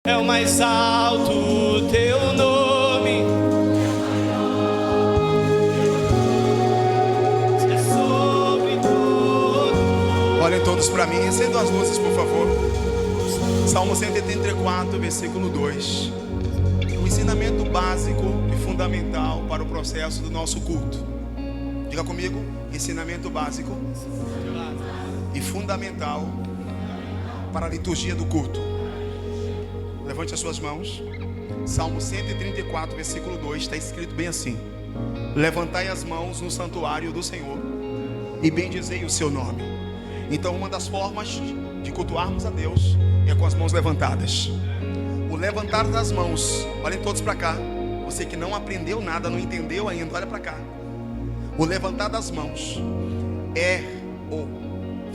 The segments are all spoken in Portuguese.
É o mais alto teu nome. É sobre tudo. Olhem todos para mim, acendam as luzes, por favor. Salmo 134, versículo 2. O ensinamento básico e fundamental para o processo do nosso culto. Diga comigo, ensinamento básico e fundamental para a liturgia do culto. Levante as suas mãos. Salmo 134, versículo 2, está escrito bem assim: levantai as mãos no santuário do Senhor e bendizei o seu nome. Então uma das formas de cultuarmos a Deus é com as mãos levantadas. O levantar das mãos, olhem todos para cá. Você que não aprendeu nada, não entendeu ainda, olha para cá. O levantar das mãos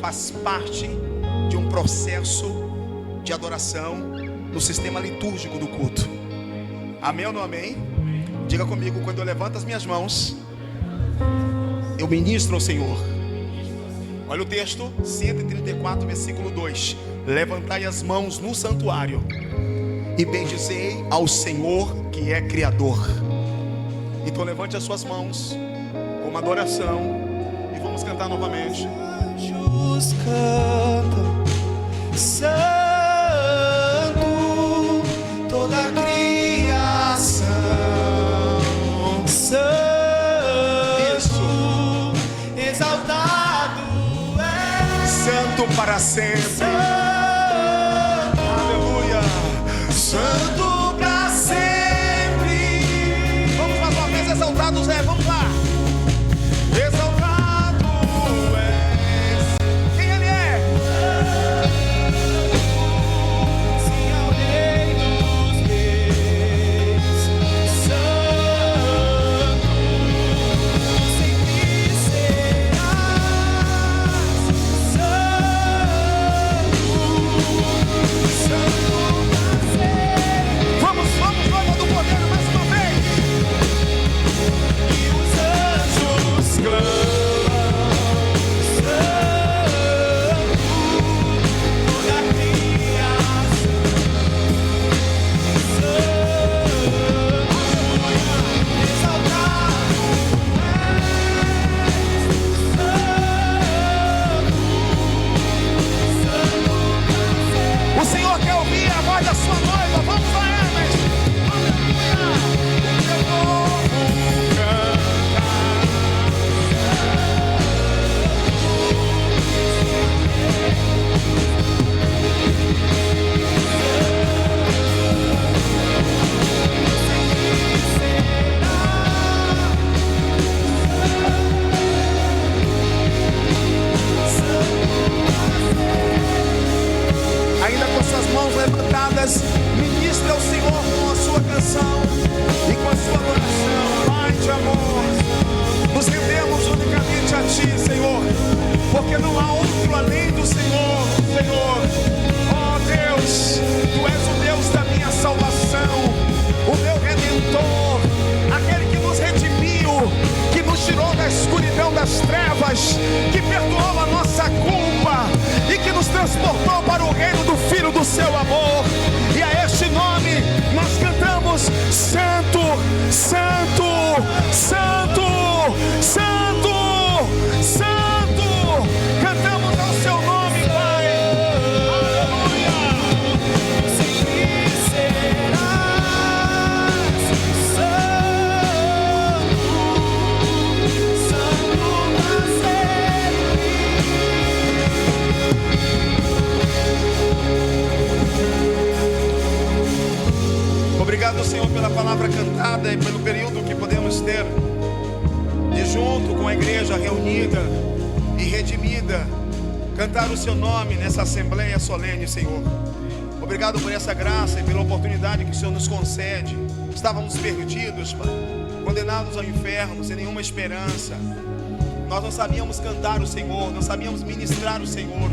faz parte de um processo de adoração no sistema litúrgico do culto. Amém ou não amém? Diga comigo, quando eu levanto as minhas mãos, eu ministro ao Senhor. Olha o texto, 134, versículo 2. Levantai as mãos no santuário e bendizei ao Senhor que é Criador. Então levante as suas mãos como adoração e vamos cantar novamente. Anjos cantam, santo, toda a criação, santo, exaltado é, Santo para sempre. santo, Aleluia. santo pra sempre. Vamos mais uma vez, exaltados é, vamos lá. Exaltado és. Quem Ele é? Sim, ao Rei dos Reis, santo, sempre serás, santo, santo pra sempre. Vamos, glória do poder mais uma vez. E os anjos clamam, santo, toda a criação, santo, exaltado O Senhor quer ouvir a voz da sua noiva. Vamos lá, Hermes. Aleluia. O teu povo canta. Ainda com suas mãos levantadas, ministre ao Senhor com a sua canção e com a sua adoração. Pai de amor, nos rendemos unicamente a Ti, Senhor, porque não há outro além do Senhor, Senhor. Ó Deus, Tu és o Deus da minha salvação, o meu Redentor, aquele que nos redimiu, que nos tirou da escuridão das trevas, que perdoou a nossa culpa e que nos transportou para o reino do Filho do seu amor. E a este nome nós cantamos: Santo, Santo, Santo, Santo, Santo. Cantamos ao seu nome, Pai. Aleluia. sempre serás, santo, santo pra sempre. Obrigado, Senhor, pela palavra cantada e pelo período que podemos ter de junto com a igreja reunida e redimida, cantar o Seu nome nessa assembleia solene, Senhor. Obrigado por essa graça e pela oportunidade que o Senhor nos concede. Estávamos perdidos, Pai, condenados ao inferno, sem nenhuma esperança. Nós não sabíamos cantar o Senhor, não sabíamos ministrar o Senhor,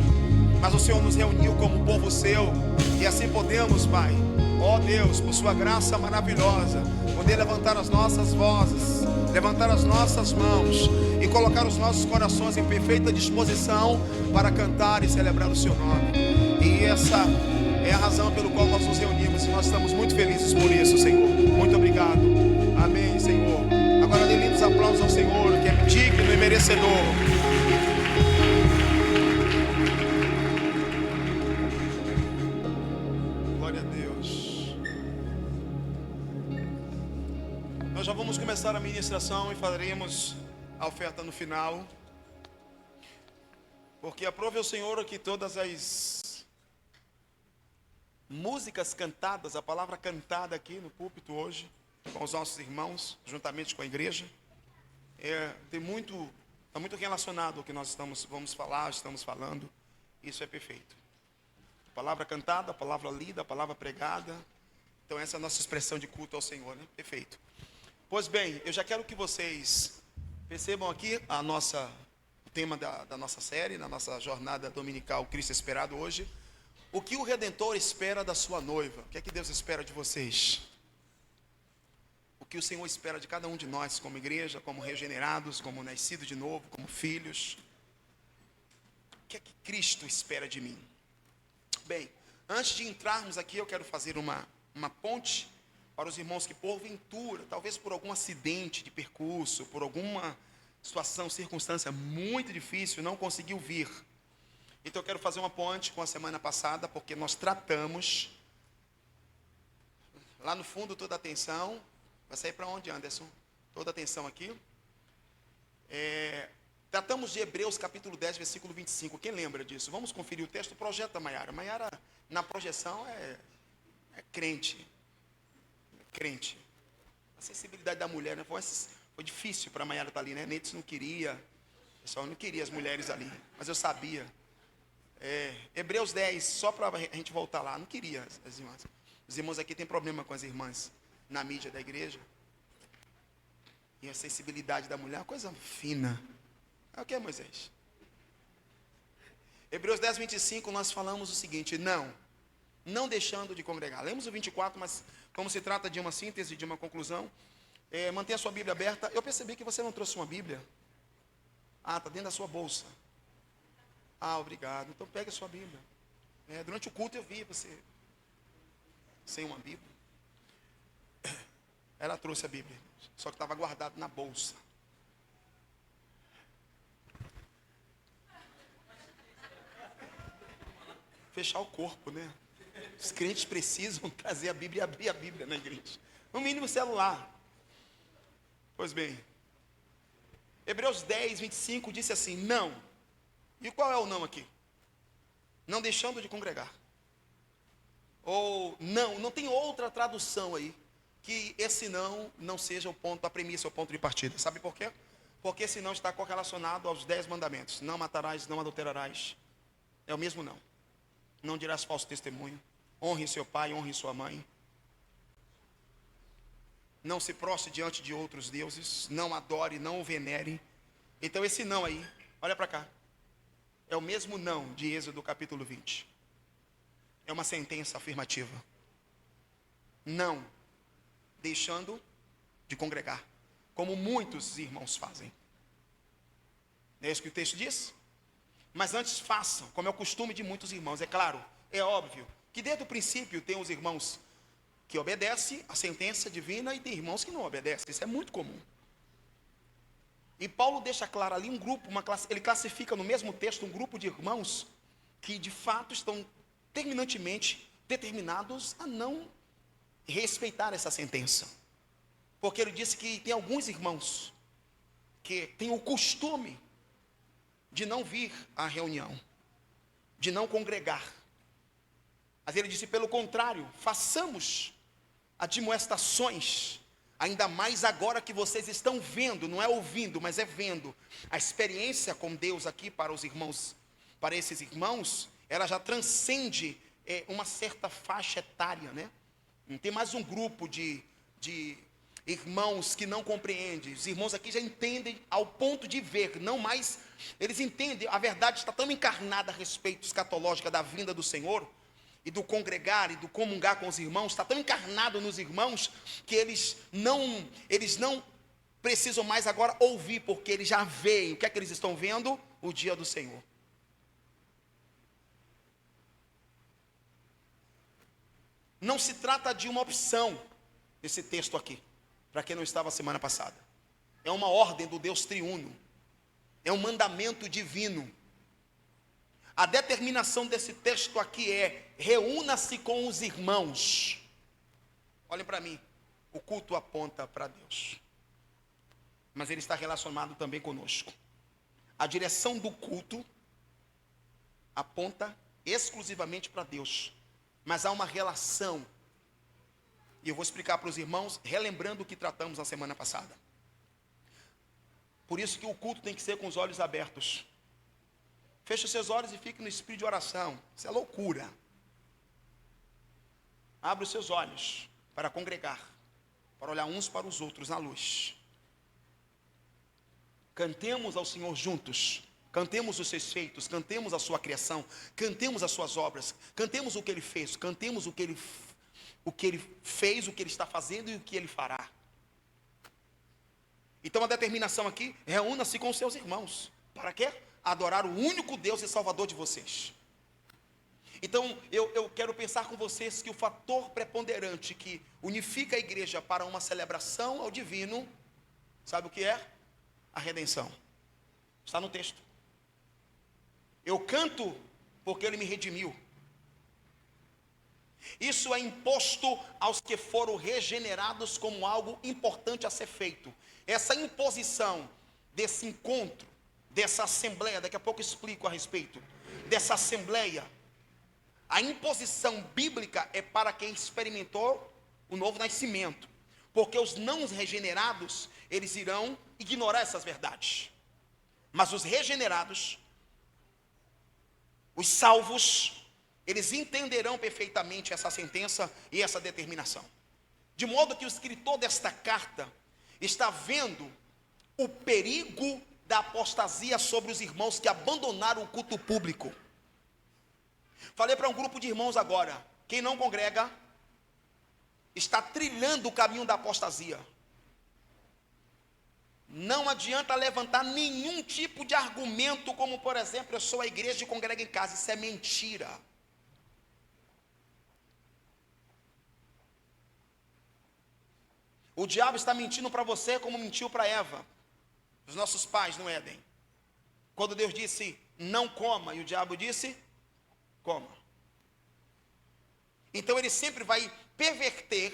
mas o Senhor nos reuniu como povo Seu, e assim podemos, Pai, ó Deus, por Sua graça maravilhosa, poder levantar as nossas vozes, levantar as nossas mãos e colocar os nossos corações em perfeita disposição para cantar e celebrar o Seu nome. E É a razão pelo qual nós nos reunimos e nós estamos muito felizes por isso, Senhor. Muito obrigado. Amém, Senhor. Agora dê lindos aplausos ao Senhor, que é digno e merecedor. Glória a Deus. Nós já vamos começar a ministração e faremos a oferta no final. Porque aprove o Senhor que todas as músicas cantadas, a palavra cantada aqui no púlpito hoje, com os nossos irmãos, juntamente com a igreja, está muito relacionado ao que nós vamos falando. Isso é perfeito. A palavra cantada, a palavra lida, a palavra pregada. Então essa é a nossa expressão de culto ao Senhor, né? Perfeito. Pois bem, eu já quero que vocês percebam aqui o tema da nossa série, da nossa jornada dominical Cristo Esperado hoje. O que o Redentor espera da sua noiva? O que é que Deus espera de vocês? O que o Senhor espera de cada um de nós, como igreja, como regenerados, como nascidos de novo, como filhos? O que é que Cristo espera de mim? Bem, antes de entrarmos aqui, eu quero fazer uma ponte para os irmãos que porventura, talvez por algum acidente de percurso, por alguma situação, circunstância muito difícil, não conseguiu vir. Então eu quero fazer uma ponte com a semana passada, porque nós tratamos, lá no fundo toda a atenção, vai sair para onde, Anderson? Toda a atenção aqui. Tratamos de Hebreus capítulo 10, versículo 25, quem lembra disso? Vamos conferir o texto, projeta Maiara. Maiara, na projeção, é crente. A sensibilidade da mulher, né? Foi difícil para a Maiara estar ali, né? Netes não queria, o pessoal não queria as mulheres ali, mas eu sabia. Hebreus 10, só para a gente voltar lá, não queria as irmãs. Os irmãos aqui têm problema com as irmãs na mídia da igreja. E a sensibilidade da mulher é uma coisa fina. É o que, Moisés? Hebreus 10, 25, nós falamos o seguinte: não deixando de congregar. Lemos o 24, mas como se trata de uma síntese, de uma conclusão, mantenha a sua Bíblia aberta. Eu percebi que você não trouxe uma Bíblia. Está dentro da sua bolsa. Obrigado. Então pegue a sua Bíblia. Durante o culto eu vi você sem uma Bíblia. Ela trouxe a Bíblia, só que estava guardado na bolsa. Fechar o corpo, né? Os crentes precisam trazer a Bíblia e abrir a Bíblia na igreja. No mínimo celular. Pois bem, Hebreus 10, 25 disse assim: não. E qual é o não aqui? Não deixando de congregar. Ou não tem outra tradução aí que esse não seja o ponto, a premissa, o ponto de partida. Sabe por quê? Porque esse não está correlacionado aos 10 mandamentos. Não matarás, não adulterarás. É o mesmo não. Não dirás falso testemunho. Honre seu pai, honre sua mãe. Não se prostre diante de outros deuses. Não adore, não o venere. Então esse não aí, olha para cá. É o mesmo não de Êxodo capítulo 20. É uma sentença afirmativa. Não deixando de congregar, como muitos irmãos fazem. Não é isso que o texto diz? Mas antes façam, como é o costume de muitos irmãos. É claro, é óbvio, que desde o princípio tem os irmãos que obedecem a sentença divina e tem irmãos que não obedecem. Isso é muito comum. E Paulo deixa claro ali um grupo, ele classifica no mesmo texto um grupo de irmãos que de fato estão terminantemente determinados a não respeitar essa sentença. Porque ele disse que tem alguns irmãos que têm o costume de não vir à reunião, de não congregar. Mas ele disse, pelo contrário, façamos admoestações, ainda mais agora que vocês estão vendo, não é ouvindo, mas é vendo. A experiência com Deus aqui para os irmãos, para esses irmãos, ela já transcende uma certa faixa etária, né? Não tem mais um grupo de irmãos que não compreendem. Os irmãos aqui já entendem ao ponto de ver, não mais, eles entendem, a verdade está tão encarnada a respeito escatológica da vinda do Senhor, e do congregar e do comungar com os irmãos, está tão encarnado nos irmãos, que eles não precisam mais agora ouvir, porque eles já veem. O que é que eles estão vendo? O dia do Senhor. não se trata de uma opção, esse texto aqui, para quem não estava semana passada. É uma ordem do Deus triuno, é um mandamento divino. A determinação desse texto aqui é: reúna-se com os irmãos. Olhem para mim, o culto aponta para Deus, mas ele está relacionado também conosco. A direção do culto aponta exclusivamente para Deus, mas há uma relação, e eu vou explicar para os irmãos, relembrando o que tratamos na semana passada. Por isso que o culto tem que ser com os olhos abertos. Feche os seus olhos e fique no espírito de oração. Isso é loucura. Abra os seus olhos para congregar, para olhar uns para os outros na luz. Cantemos ao Senhor juntos. Cantemos os seus feitos, cantemos a sua criação, cantemos as suas obras, cantemos o que ele fez, cantemos o que ele fez, o que ele está fazendo e o que ele fará. Então a determinação aqui: reúna-se com os seus irmãos. Para quê? Adorar o único Deus e Salvador de vocês. Então eu quero pensar com vocês que o fator preponderante que unifica a igreja para uma celebração ao divino, sabe o que é? A redenção. Está no texto. Eu canto porque ele me redimiu. Isso é imposto aos que foram regenerados como algo importante a ser feito. Essa imposição desse encontro, dessa assembleia, daqui a pouco eu explico a respeito dessa assembleia. A imposição bíblica é para quem experimentou o novo nascimento, porque os não regenerados, eles irão ignorar essas verdades. Mas os regenerados, os salvos, eles entenderão perfeitamente essa sentença e essa determinação. De modo que o escritor desta carta está vendo o perigo da apostasia sobre os irmãos que abandonaram o culto público. Falei para um grupo de irmãos agora: quem não congrega está trilhando o caminho da apostasia. Não adianta levantar nenhum tipo de argumento, como por exemplo: eu sou a igreja e congrego em casa. Isso é mentira. O diabo está mentindo para você como mentiu para Eva, os nossos pais no Éden. Quando Deus disse: não coma, e o diabo disse: coma. Então ele sempre vai perverter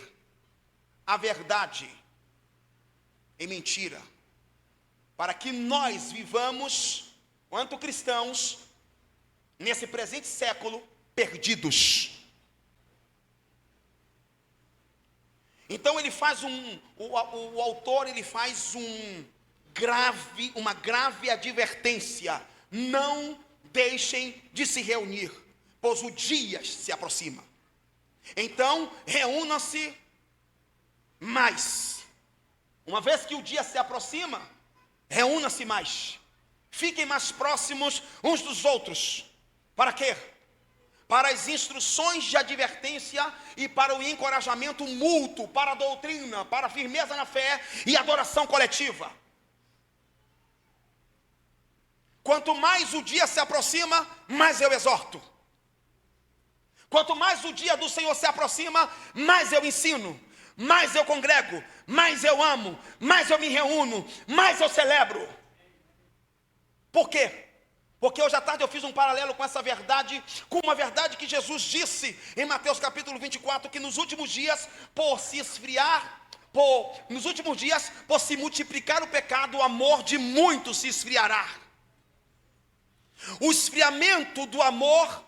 a verdade em mentira, para que nós vivamos, quanto cristãos, nesse presente século, perdidos. Então ele faz o autor, ele faz uma grave advertência: não deixem de se reunir, pois o dia se aproxima. Então reúnam-se mais. Uma vez que o dia se aproxima, reúnam-se mais. Fiquem mais próximos uns dos outros. Para quê? Para as instruções de advertência e para o encorajamento mútuo, para a doutrina, para a firmeza na fé e adoração coletiva. Quanto mais o dia se aproxima, mais eu exorto. Quanto mais o dia do Senhor se aproxima, mais eu ensino, mais eu congrego, mais eu amo, mais eu me reúno, mais eu celebro. Por quê? Porque hoje à tarde eu fiz um paralelo com essa verdade, com uma verdade que Jesus disse em Mateus capítulo 24, que nos últimos dias, por se esfriar, por se multiplicar o pecado, o amor de muitos se esfriará. O esfriamento do amor,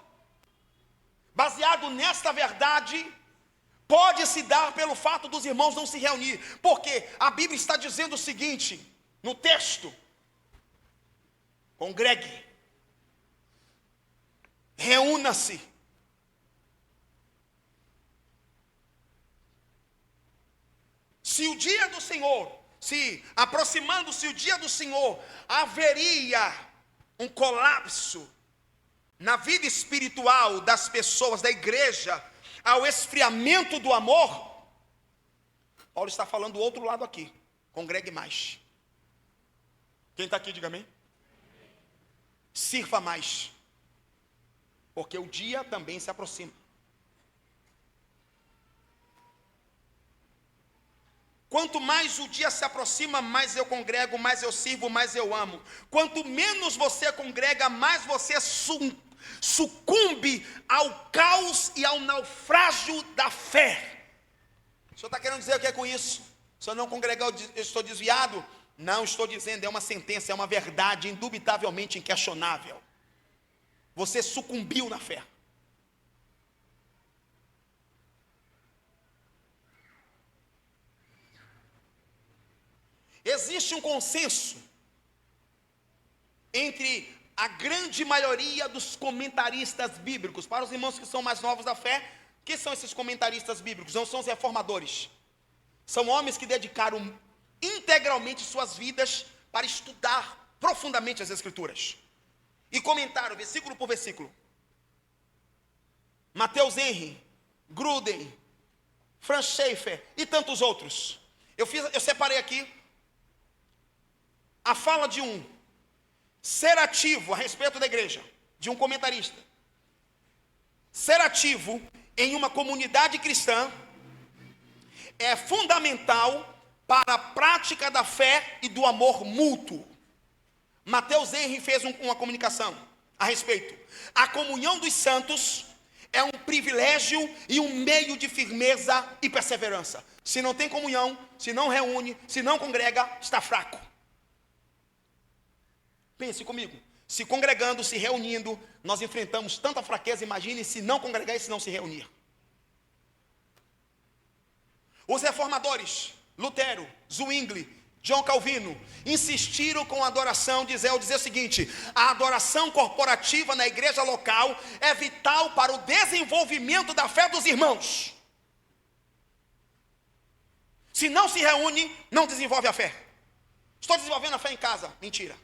baseado nesta verdade, pode se dar pelo fato dos irmãos não se reunir. Porque a Bíblia está dizendo o seguinte, no texto: congregue, reúna-se. Se o dia do Senhor, se aproximando-se o dia do Senhor, haveria um colapso na vida espiritual das pessoas, da igreja, ao esfriamento do amor, Paulo está falando do outro lado aqui: congregue mais. Quem está aqui, diga amém. Sirva mais, porque o dia também se aproxima. Quanto mais o dia se aproxima, mais eu congrego, mais eu sirvo, mais eu amo. Quanto menos você congrega, mais você sucumbe ao caos e ao naufrágio da fé. O senhor está querendo dizer o que é com isso? Se eu não congregar, eu estou desviado? Não estou dizendo, é uma sentença, é uma verdade indubitavelmente inquestionável. Você sucumbiu na fé. Existe um consenso entre a grande maioria dos comentaristas bíblicos. Para os irmãos que são mais novos da fé, quem são esses comentaristas bíblicos? Não são os reformadores. São homens que dedicaram integralmente suas vidas para estudar profundamente as Escrituras e comentaram versículo por versículo. Mateus Henry, Gruden, Franz Schaeffer e tantos outros. Eu separei aqui a fala de um ser ativo a respeito da igreja, de um comentarista. Ser ativo em uma comunidade cristã é fundamental para a prática da fé e do amor mútuo. Mateus Henry fez uma comunicação a respeito. A comunhão dos santos é um privilégio e um meio de firmeza e perseverança. Se não tem comunhão, se não reúne, se não congrega, está fraco. Pense comigo, se congregando, se reunindo, nós enfrentamos tanta fraqueza, imagine se não congregar e se não se reunir. Os reformadores, Lutero, Zwingli, John Calvino, insistiram com a adoração, dizer o seguinte: a adoração corporativa na igreja local é vital para o desenvolvimento da fé dos irmãos. Se não se reúne, não desenvolve a fé. Estou desenvolvendo a fé em casa, mentira.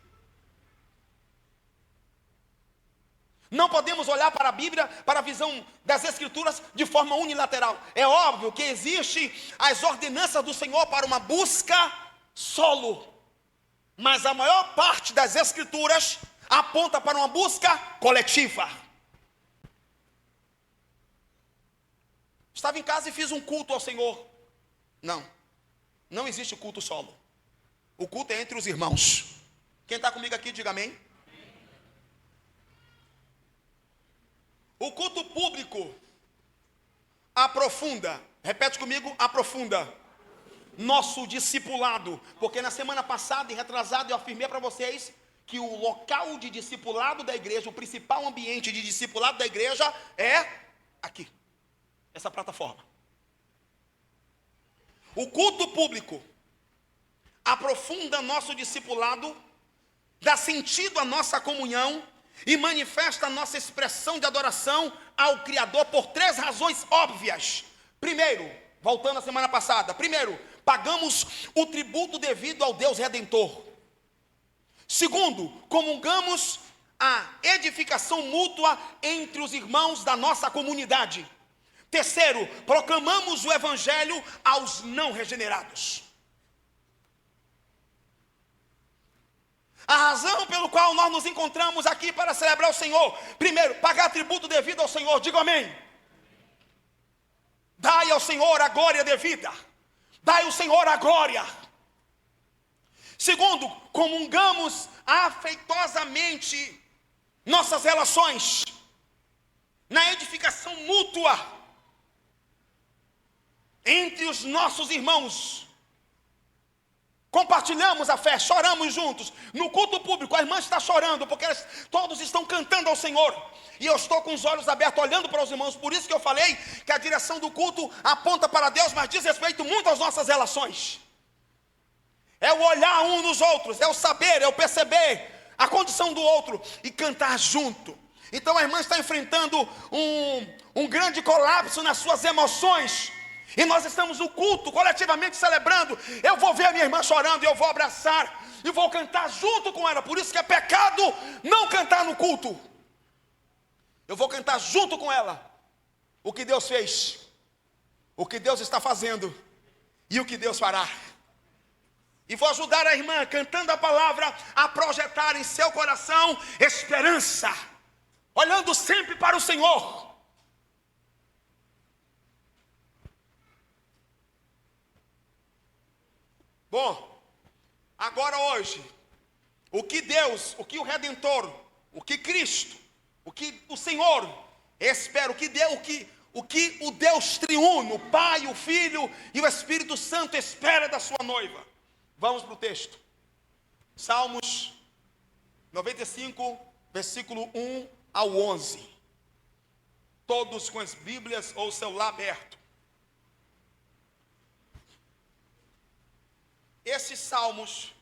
Não podemos olhar para a Bíblia, para a visão das Escrituras de forma unilateral. É óbvio que existem as ordenanças do Senhor para uma busca solo, mas a maior parte das Escrituras aponta para uma busca coletiva. Estava em casa e fiz um culto ao Senhor. Não existe culto solo. O culto é entre os irmãos. Quem está comigo aqui, diga amém. O culto público aprofunda, repete comigo, aprofunda nosso discipulado, porque na semana passada e retrasada eu afirmei para vocês que o local de discipulado da igreja, o principal ambiente de discipulado da igreja é aqui, essa plataforma. O culto público aprofunda nosso discipulado, dá sentido à nossa comunhão e manifesta a nossa expressão de adoração ao Criador por 3 razões óbvias. Primeiro, voltando à semana passada, pagamos o tributo devido ao Deus Redentor. Segundo, comungamos a edificação mútua entre os irmãos da nossa comunidade. Terceiro, proclamamos o Evangelho aos não regenerados. A razão pelo qual nós nos encontramos aqui para celebrar o Senhor: primeiro, pagar tributo devido ao Senhor, diga amém. Dai ao Senhor a glória devida, dai ao Senhor a glória. Segundo, comungamos afetuosamente nossas relações na edificação mútua entre os nossos irmãos. Compartilhamos a fé, choramos juntos. No culto público, a irmã está chorando, porque todos estão cantando ao Senhor. E eu estou com os olhos abertos, olhando para os irmãos. Por isso que eu falei que a direção do culto aponta para Deus, mas diz respeito muito às nossas relações. É o olhar um nos outros, é o saber, é o perceber a condição do outro e cantar junto. Então a irmã está enfrentando um grande colapso nas suas emoções. E nós estamos no culto, coletivamente celebrando. Eu vou ver a minha irmã chorando, eu vou abraçar e vou cantar junto com ela. Por isso que é pecado não cantar no culto. Eu vou cantar junto com ela o que Deus fez, o que Deus está fazendo e o que Deus fará. E vou ajudar a irmã, cantando a palavra, a projetar em seu coração esperança, olhando sempre para o Senhor. Bom, agora hoje, o que Deus, o que o Redentor, o que Cristo, o que o Senhor espera, o que o Deus triuno, o Pai, o Filho e o Espírito Santo espera da sua noiva. Vamos para o texto. Salmos 95, versículo 1 ao 11. Todos com as Bíblias ou o celular aberto. Esses salmos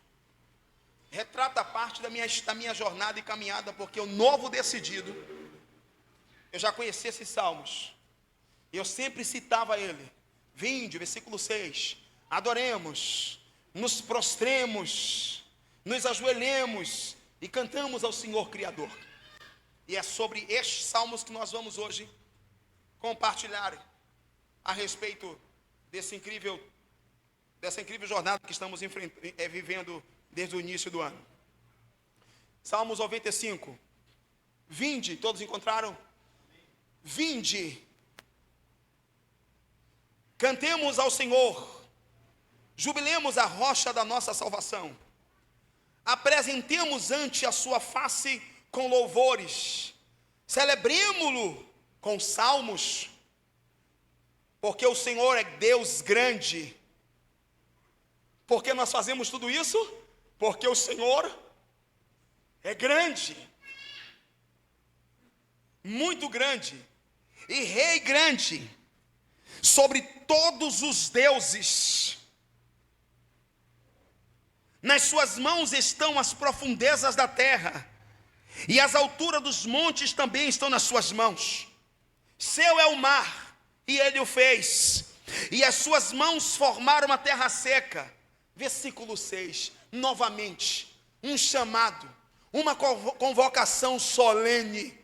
retrata parte da minha jornada e caminhada, porque o novo decidido, eu já conheci esses salmos, eu sempre citava ele. Vinde, versículo 6, adoremos, nos prostremos, nos ajoelhemos e cantamos ao Senhor Criador. E é sobre estes salmos que nós vamos hoje compartilhar a respeito dessa incrível jornada que estamos vivendo desde o início do ano. Salmos 95. Vinde, todos encontraram? Vinde, cantemos ao Senhor, jubilemos a rocha da nossa salvação, apresentemos ante a sua face com louvores, celebremo-lo com salmos, porque o Senhor é Deus grande. Por que nós fazemos tudo isso? Porque o Senhor é grande, muito grande, e Rei grande, sobre todos os deuses. Nas suas mãos estão as profundezas da terra, e as alturas dos montes também estão nas suas mãos. Seu é o mar, e ele o fez, e as suas mãos formaram a terra seca. Versículo 6, novamente, um chamado, uma convocação solene,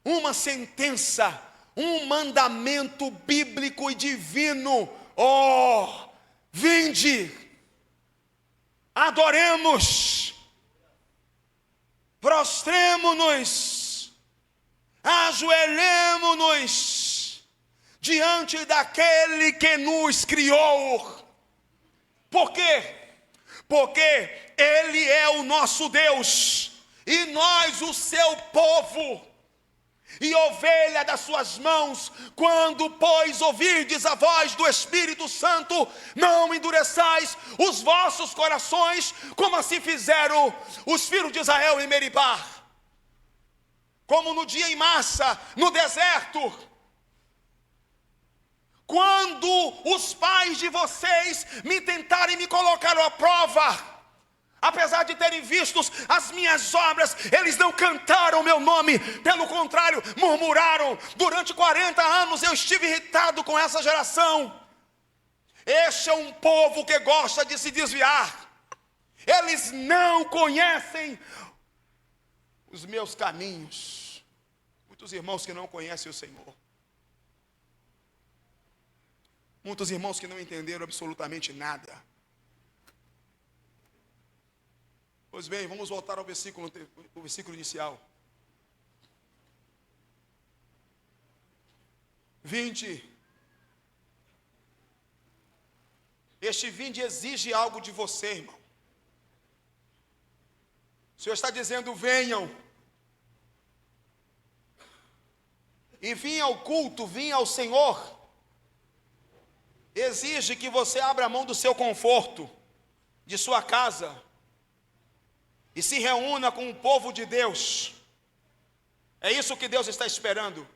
uma sentença, um mandamento bíblico e divino. Oh, vinde, adoremos, prostremo-nos, ajoelhemo-nos diante daquele que nos criou. Por quê? Porque Ele é o nosso Deus, e nós o seu povo, e ovelha das suas mãos. Quando, pois, ouvirdes a voz do Espírito Santo, não endureçais os vossos corações, como assim fizeram os filhos de Israel em Meribá, como no dia em Massa, no deserto. Quando os pais de vocês me tentarem me colocar à prova, apesar de terem visto as minhas obras, eles não cantaram o meu nome, pelo contrário, murmuraram. Durante 40 anos eu estive irritado com essa geração. Este é um povo que gosta de se desviar. Eles não conhecem os meus caminhos. Muitos irmãos que não conhecem o Senhor. Muitos irmãos que não entenderam absolutamente nada. Pois bem, vamos voltar ao versículo inicial. Vinde. Este vinde exige algo de você, irmão. O Senhor está dizendo: venham. E vim ao culto, vim ao Senhor. Exige que você abra mão do seu conforto, de sua casa, e se reúna com o povo de Deus. É isso que Deus está esperando.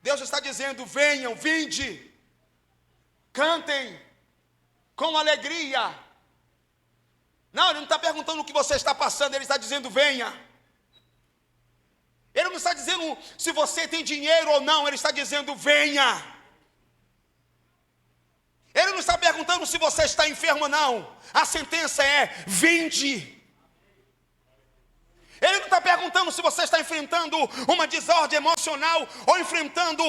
Deus está dizendo: venham, vinde, cantem com alegria. Não, Ele não está perguntando o que você está passando, Ele está dizendo: venha. Ele não está dizendo se você tem dinheiro ou não, Ele está dizendo: venha. Ele não está perguntando se você está enfermo ou não. A sentença é: vinde. Ele não está perguntando se você está enfrentando uma desordem emocional ou enfrentando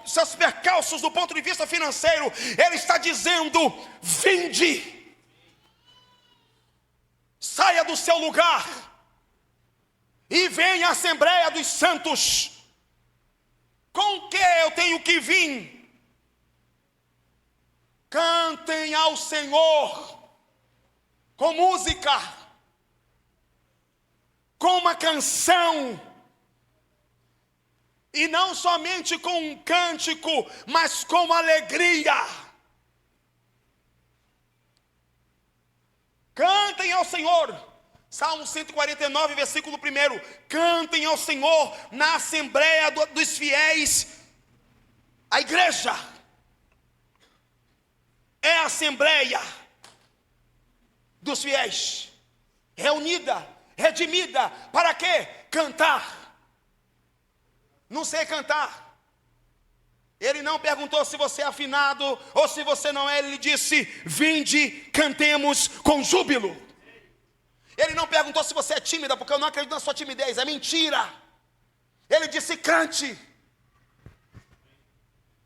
seus percalços do ponto de vista financeiro. Ele está dizendo: vinde. Saia do seu lugar e venha à Assembleia dos Santos. Com que eu tenho que vir? Cantem ao Senhor com música, com uma canção, e não somente com um cântico, mas com alegria. Cantem ao Senhor. Salmo 149, versículo 1. Cantem ao Senhor na assembleia dos fiéis. A igreja é a assembleia dos fiéis, reunida, redimida. Para quê? Cantar. Não sei cantar. Ele não perguntou se você é afinado ou se você não é. Ele disse: vinde, cantemos com júbilo. Ele não perguntou se você é tímida, porque eu não acredito na sua timidez, é mentira. Ele disse: cante.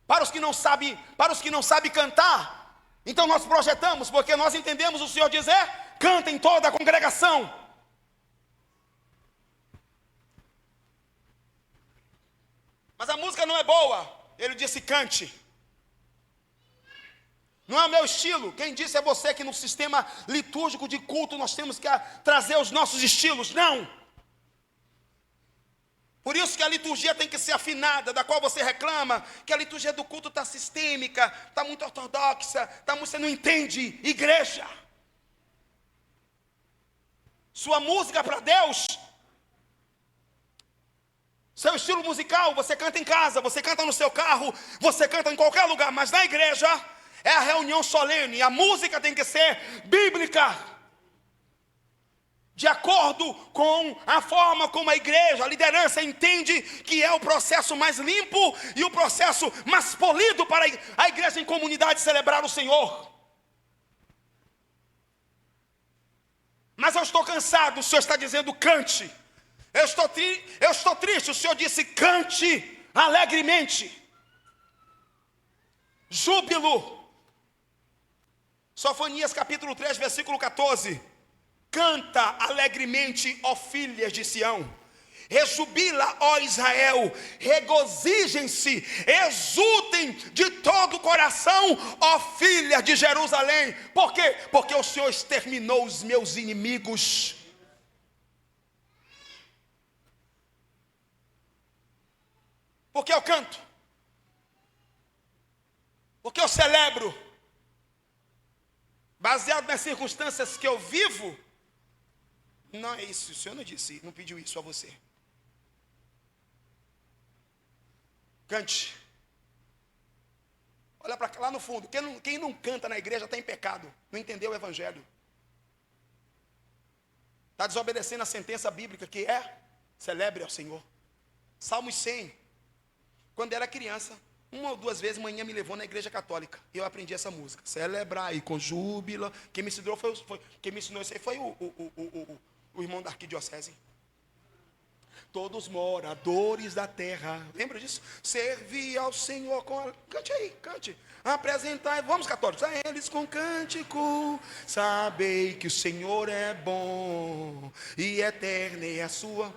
Para os que não sabem cantar, então nós projetamos, porque nós entendemos o Senhor dizer: cantem toda a congregação. Mas a música não é boa. Ele disse: cante. Não é o meu estilo. Quem disse é você que no sistema litúrgico de culto nós temos que trazer os nossos estilos. Não. Por isso que a liturgia tem que ser afinada, da qual você reclama que a liturgia do culto está sistêmica, está muito ortodoxa, você não entende. Igreja, sua música para Deus, seu estilo musical, você canta em casa, você canta no seu carro, você canta em qualquer lugar, mas na igreja é a reunião solene. A música tem que ser bíblica, de acordo com a forma como a igreja, a liderança entende que é o processo mais limpo e o processo mais polido para a igreja em comunidade celebrar o Senhor. Mas eu estou cansado. O Senhor está dizendo: cante. Eu estou triste. O Senhor disse: cante alegremente. Júbilo. Sofonias capítulo 3, versículo 14. Canta alegremente, ó filhas de Sião. Rejubila, ó Israel. Regozijem-se, exultem de todo o coração, ó filhas de Jerusalém. Por quê? Porque o Senhor exterminou os meus inimigos. Porque eu canto, porque eu celebro, baseado nas circunstâncias que eu vivo. Não é isso, o Senhor não disse, não pediu isso a você. Cante. Olha para lá no fundo. Quem não canta na igreja está em pecado, não entendeu o evangelho, está desobedecendo a sentença bíblica que é: celebre ao Senhor. Salmos 100. Quando era criança, 1 ou 2 vezes manhã me levou na igreja católica, e eu aprendi essa música: celebrar e com júbilo. Quem me ensinou quem me ensinou isso aí foi o irmão da arquidiocese. Todos moradores da terra, lembra disso? Servir ao Senhor com cante aí, cante. Apresentai, vamos católicos, a eles com cântico. Sabei que o Senhor é bom e eterna é a sua.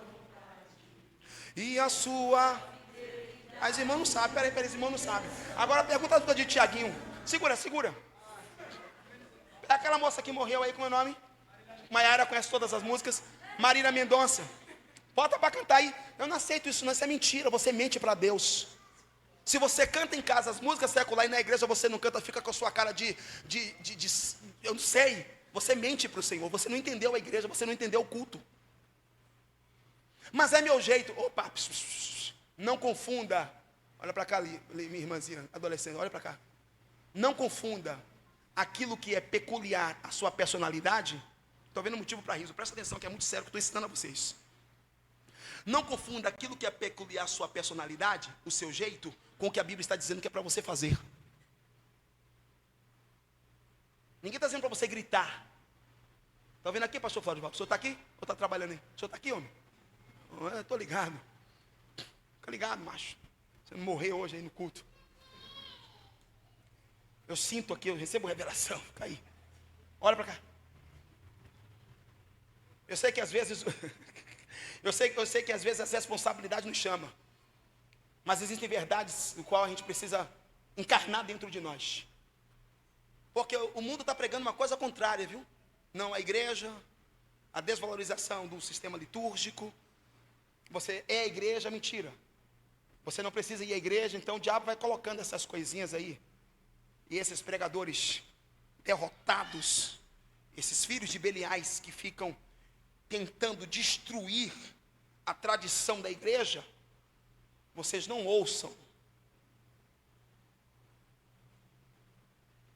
As irmãs não sabem, peraí, as irmãs não sabem. Agora pergunta a de Tiaguinho. Segura. Aquela moça que morreu aí, como é o nome? Maiara conhece todas as músicas. Marília Mendonça. Bota para cantar aí. Eu não aceito isso, não, isso é mentira. Você mente para Deus. Se você canta em casa as músicas seculares e na igreja você não canta, fica com a sua cara de eu não sei. Você mente para o Senhor. Você não entendeu a igreja, você não entendeu o culto. Mas é meu jeito. Opa, não confunda. Olha para cá, minha irmãzinha, adolescente, olha para cá. Não confunda aquilo que é peculiar à sua personalidade. Estou vendo motivo para riso, presta atenção que é muito sério que eu estou ensinando a vocês. Não confunda aquilo que é peculiar à sua personalidade, o seu jeito, com o que a Bíblia está dizendo que é para você fazer. Ninguém está dizendo para você gritar. Está vendo aqui, pastor Flávio? O senhor está aqui? Ou está trabalhando aí? O senhor está aqui, homem? Estou ligado. Fica ligado, macho. Você não morreu hoje aí no culto. Eu sinto aqui, eu recebo revelação. Fica aí. Olha para cá. Eu sei que às vezes eu sei que às vezes essa responsabilidade nos chama. Mas existem verdades no qual a gente precisa encarnar dentro de nós. Porque o mundo está pregando uma coisa contrária, viu? Não a igreja, a desvalorização do sistema litúrgico. Você é a igreja, mentira. Você não precisa ir à igreja, então o diabo vai colocando essas coisinhas aí. E esses pregadores derrotados, esses filhos de Beliais que ficam tentando destruir a tradição da igreja, vocês não ouçam.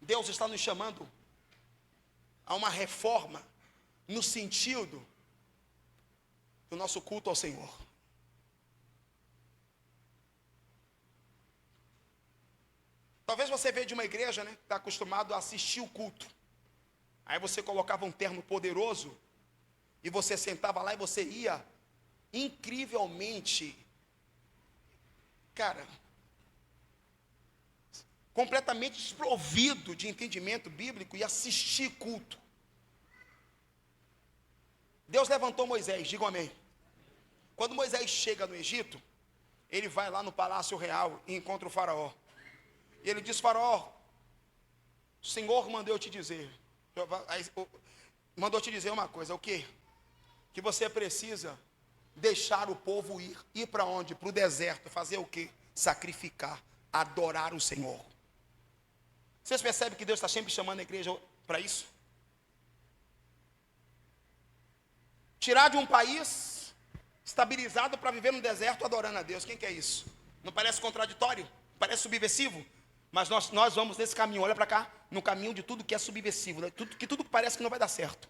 Deus está nos chamando a uma reforma no sentido do nosso culto ao Senhor. Talvez você veja de uma igreja, né, que está acostumado a assistir o culto. Aí você colocava um terno poderoso e você sentava lá e você ia incrivelmente, cara, completamente desprovido de entendimento bíblico e assistir culto. Deus levantou Moisés, digam amém. Quando Moisés chega no Egito, ele vai lá no palácio real e encontra o faraó. E ele diz: faraó, o Senhor mandou te dizer uma coisa. O quê? Que você precisa deixar o povo ir. Ir para onde? Para o deserto. Fazer o quê? Sacrificar, adorar o Senhor. Vocês percebem que Deus está sempre chamando a igreja para isso? Tirar de um país estabilizado para viver no deserto adorando a Deus. Quem quer isso? Não parece contraditório? Parece subversivo? Mas nós vamos nesse caminho, olha para cá, no caminho de tudo que é subversivo, né? tudo que parece que não vai dar certo.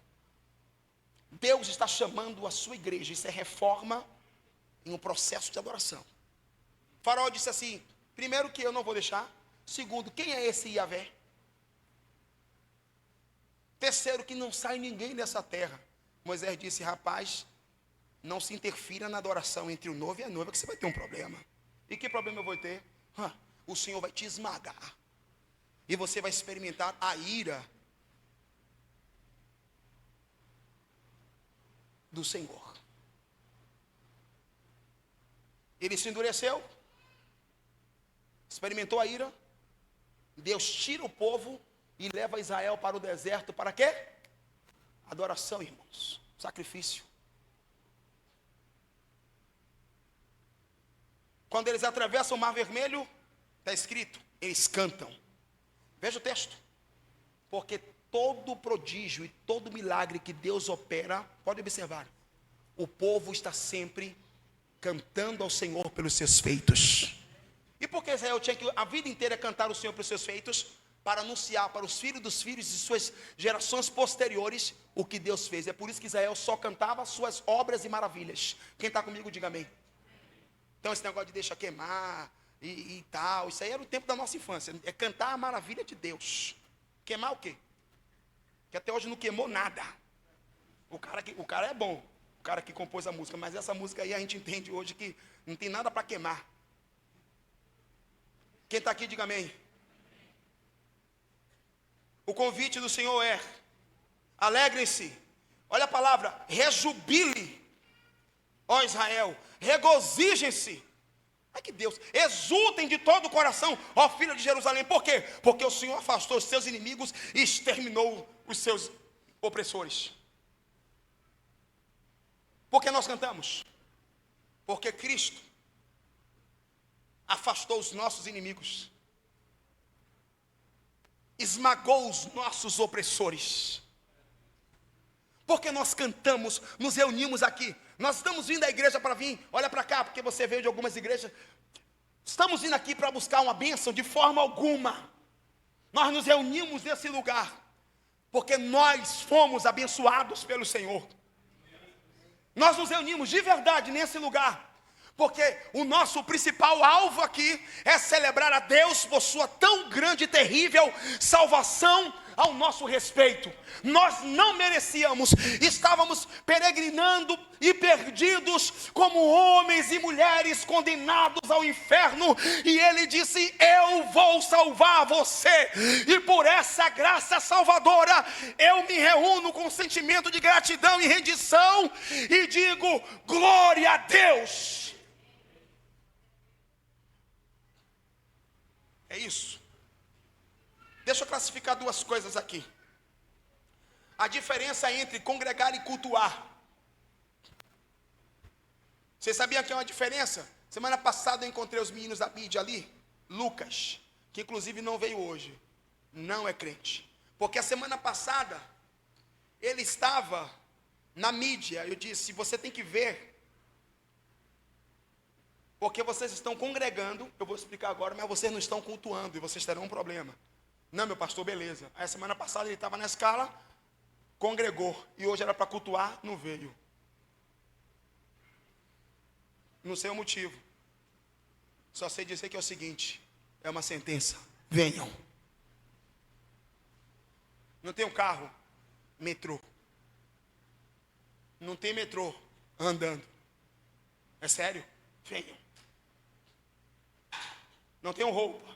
Deus está chamando a sua igreja, isso é reforma em um processo de adoração. O faraó disse assim: primeiro, que eu não vou deixar. Segundo, quem é esse Yahvé? Terceiro, que não sai ninguém dessa terra. Moisés disse: rapaz, não se interfira na adoração entre o noivo e a noiva, que você vai ter um problema. E que problema eu vou ter? O Senhor vai te esmagar. E você vai experimentar a ira do Senhor. Ele se endureceu, experimentou a ira. Deus tira o povo e leva Israel para o deserto. Para quê? Adoração, irmãos. Sacrifício. Quando eles atravessam o Mar Vermelho, está escrito, eles cantam. Veja o texto. Porque todo prodígio e todo milagre que Deus opera, pode observar, o povo está sempre cantando ao Senhor pelos seus feitos. E por que Israel tinha que a vida inteira cantar ao Senhor pelos seus feitos? Para anunciar para os filhos dos filhos e suas gerações posteriores o que Deus fez. É por isso que Israel só cantava suas obras e maravilhas. Quem está comigo, diga amém. Então esse negócio de deixa queimar e tal, isso aí era o tempo da nossa infância. É cantar a maravilha de Deus. Queimar o quê? Que até hoje não queimou nada. O cara é bom, o cara que compôs a música, mas essa música aí a gente entende hoje que não tem nada para queimar. Quem está aqui, diga amém. O convite do Senhor é: alegrem-se. Olha a palavra, rejubile, ó Israel, regozijem-se. Ai que Deus, exultem de todo o coração, ó filha de Jerusalém. Por quê? Porque o Senhor afastou os seus inimigos e exterminou os seus opressores. Por que nós cantamos? Porque Cristo afastou os nossos inimigos, esmagou os nossos opressores. Porque nós cantamos, nos reunimos aqui. Nós estamos vindo à igreja para vir, olha para cá, porque você veio de algumas igrejas. Estamos vindo aqui para buscar uma bênção? De forma alguma. Nós nos reunimos nesse lugar porque nós fomos abençoados pelo Senhor. Nós nos reunimos de verdade nesse lugar porque o nosso principal alvo aqui é celebrar a Deus por sua tão grande e terrível salvação ao nosso respeito. Nós não merecíamos, estávamos peregrinando e perdidos como homens e mulheres condenados ao inferno, e Ele disse: eu vou salvar você, e por essa graça salvadora eu me reúno com sentimento de gratidão e rendição e digo: glória a Deus. É isso. Deixa eu classificar duas coisas aqui. A diferença entre congregar e cultuar. Você sabia que é uma diferença? Semana passada eu encontrei os meninos da mídia ali, Lucas, que inclusive não veio hoje, não é crente. Porque a semana passada, ele estava na mídia, eu disse, você tem que ver, porque vocês estão congregando, eu vou explicar agora, mas vocês não estão cultuando, e vocês terão um problema. Não, meu pastor, beleza. Aí a semana passada ele estava na escala, congregou, e hoje era para cultuar, não veio. Não sei o motivo. Só sei dizer que é o seguinte, é uma sentença. Venham. Não tem um carro, metrô. Não tem metrô andando. É sério? Venham. Não tenho roupa.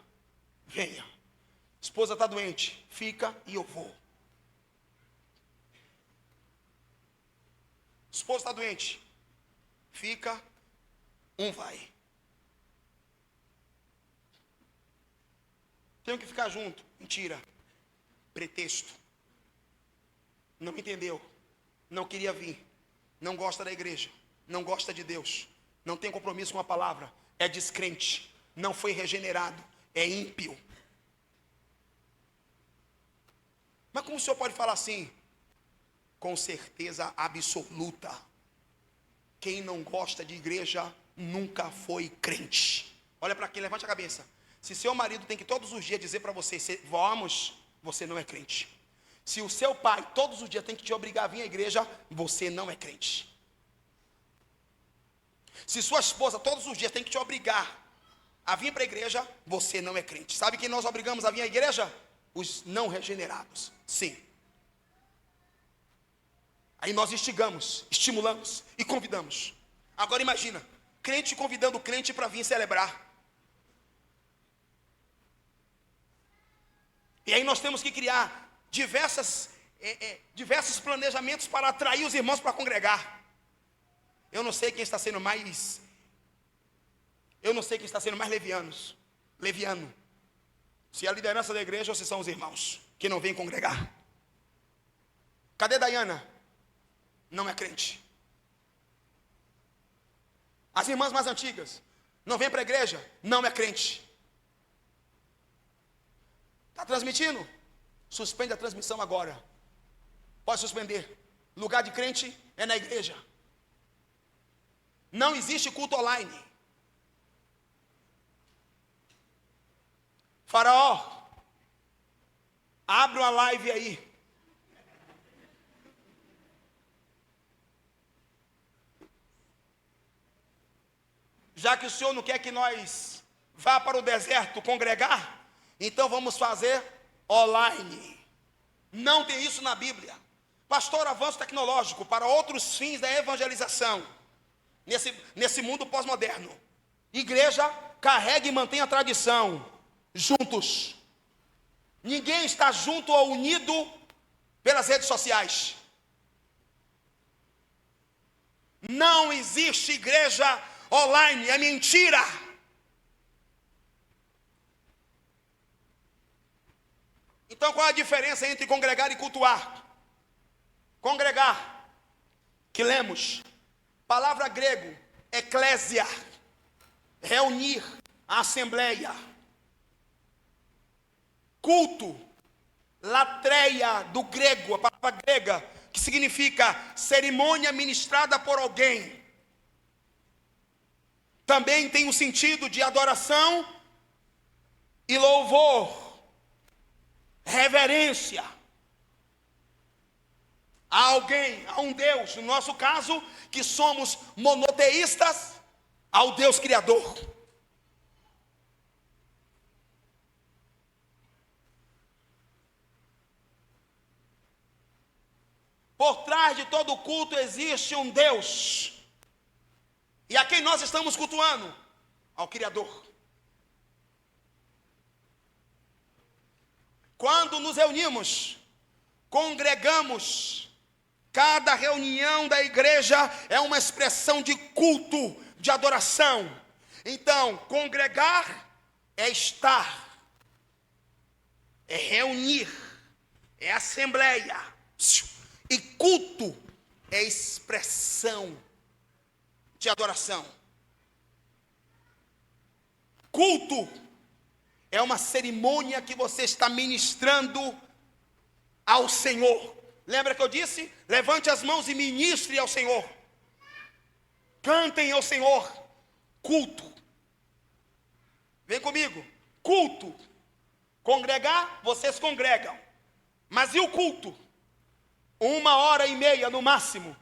Venha. Esposa está doente. Fica e eu vou. Esposa está doente. Fica. Um vai. Tenho que ficar junto. Mentira. Pretexto. Não entendeu. Não queria vir. Não gosta da igreja. Não gosta de Deus. Não tem compromisso com a palavra. É descrente. Não foi regenerado. É ímpio. Mas como o senhor pode falar assim? Com certeza absoluta. Quem não gosta de igreja nunca foi crente. Olha para aqui, levante a cabeça. Se seu marido tem que todos os dias dizer para você, vamos, você não é crente. Se o seu pai todos os dias tem que te obrigar a vir à igreja, você não é crente. Se sua esposa todos os dias tem que te obrigar a vir para a igreja, você não é crente. Sabe quem nós obrigamos a vir à igreja? Os não regenerados. Sim. Aí nós instigamos, estimulamos e convidamos. Agora imagina, crente convidando crente para vir celebrar. E aí nós temos que criar diversos planejamentos para atrair os irmãos para congregar. Eu não sei quem está sendo mais leviano. Se é a liderança da igreja ou se são os irmãos que não vêm congregar. Cadê Dayana? Não é crente. As irmãs mais antigas não vêm para a igreja? Não é crente. Está transmitindo? Suspende a transmissão agora. Pode suspender. Lugar de crente é na igreja. Não existe culto online. Faraó, abre uma live aí. Já que o senhor não quer que nós vá para o deserto congregar, então vamos fazer online. Não tem isso na Bíblia. Pastor, avanço tecnológico para outros fins da evangelização. Nesse mundo pós-moderno. Igreja, carregue e mantenha a tradição. Juntos. Ninguém está junto ou unido pelas redes sociais. Não existe igreja online, é mentira. Então qual é a diferença entre congregar e cultuar? Congregar, que lemos, palavra grego, eclésia, reunir, a assembleia. Culto, latreia do grego, a palavra grega, que significa cerimônia ministrada por alguém. Também tem o sentido de adoração e louvor, reverência a alguém, a um Deus, no nosso caso, que somos monoteístas, ao Deus Criador. Por trás de todo culto existe um Deus. E a quem nós estamos cultuando? Ao Criador. Quando nos reunimos, congregamos, cada reunião da igreja é uma expressão de culto, de adoração. Então, congregar é estar. é reunir, é assembleia. E culto é expressão de adoração. Culto é uma cerimônia que você está ministrando ao Senhor. Lembra que eu disse? Levante as mãos e ministre ao Senhor. Cantem ao Senhor. Culto. Vem comigo. Culto. Congregar, vocês congregam. Mas e o culto? 1h30 no máximo.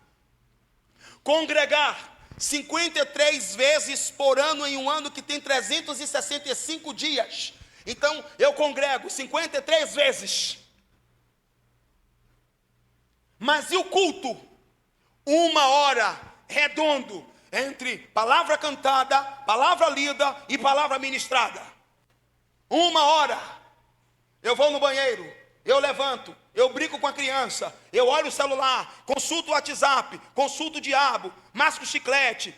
Congregar 53 vezes por ano em um ano que tem 365 dias. Então eu congrego 53 vezes. Mas e o culto? 1 hora redondo entre palavra cantada, palavra lida e palavra ministrada. 1 hora. Eu vou no banheiro, eu levanto, eu brinco com a criança, eu olho o celular, consulto o WhatsApp, consulto o diabo, masco o chiclete.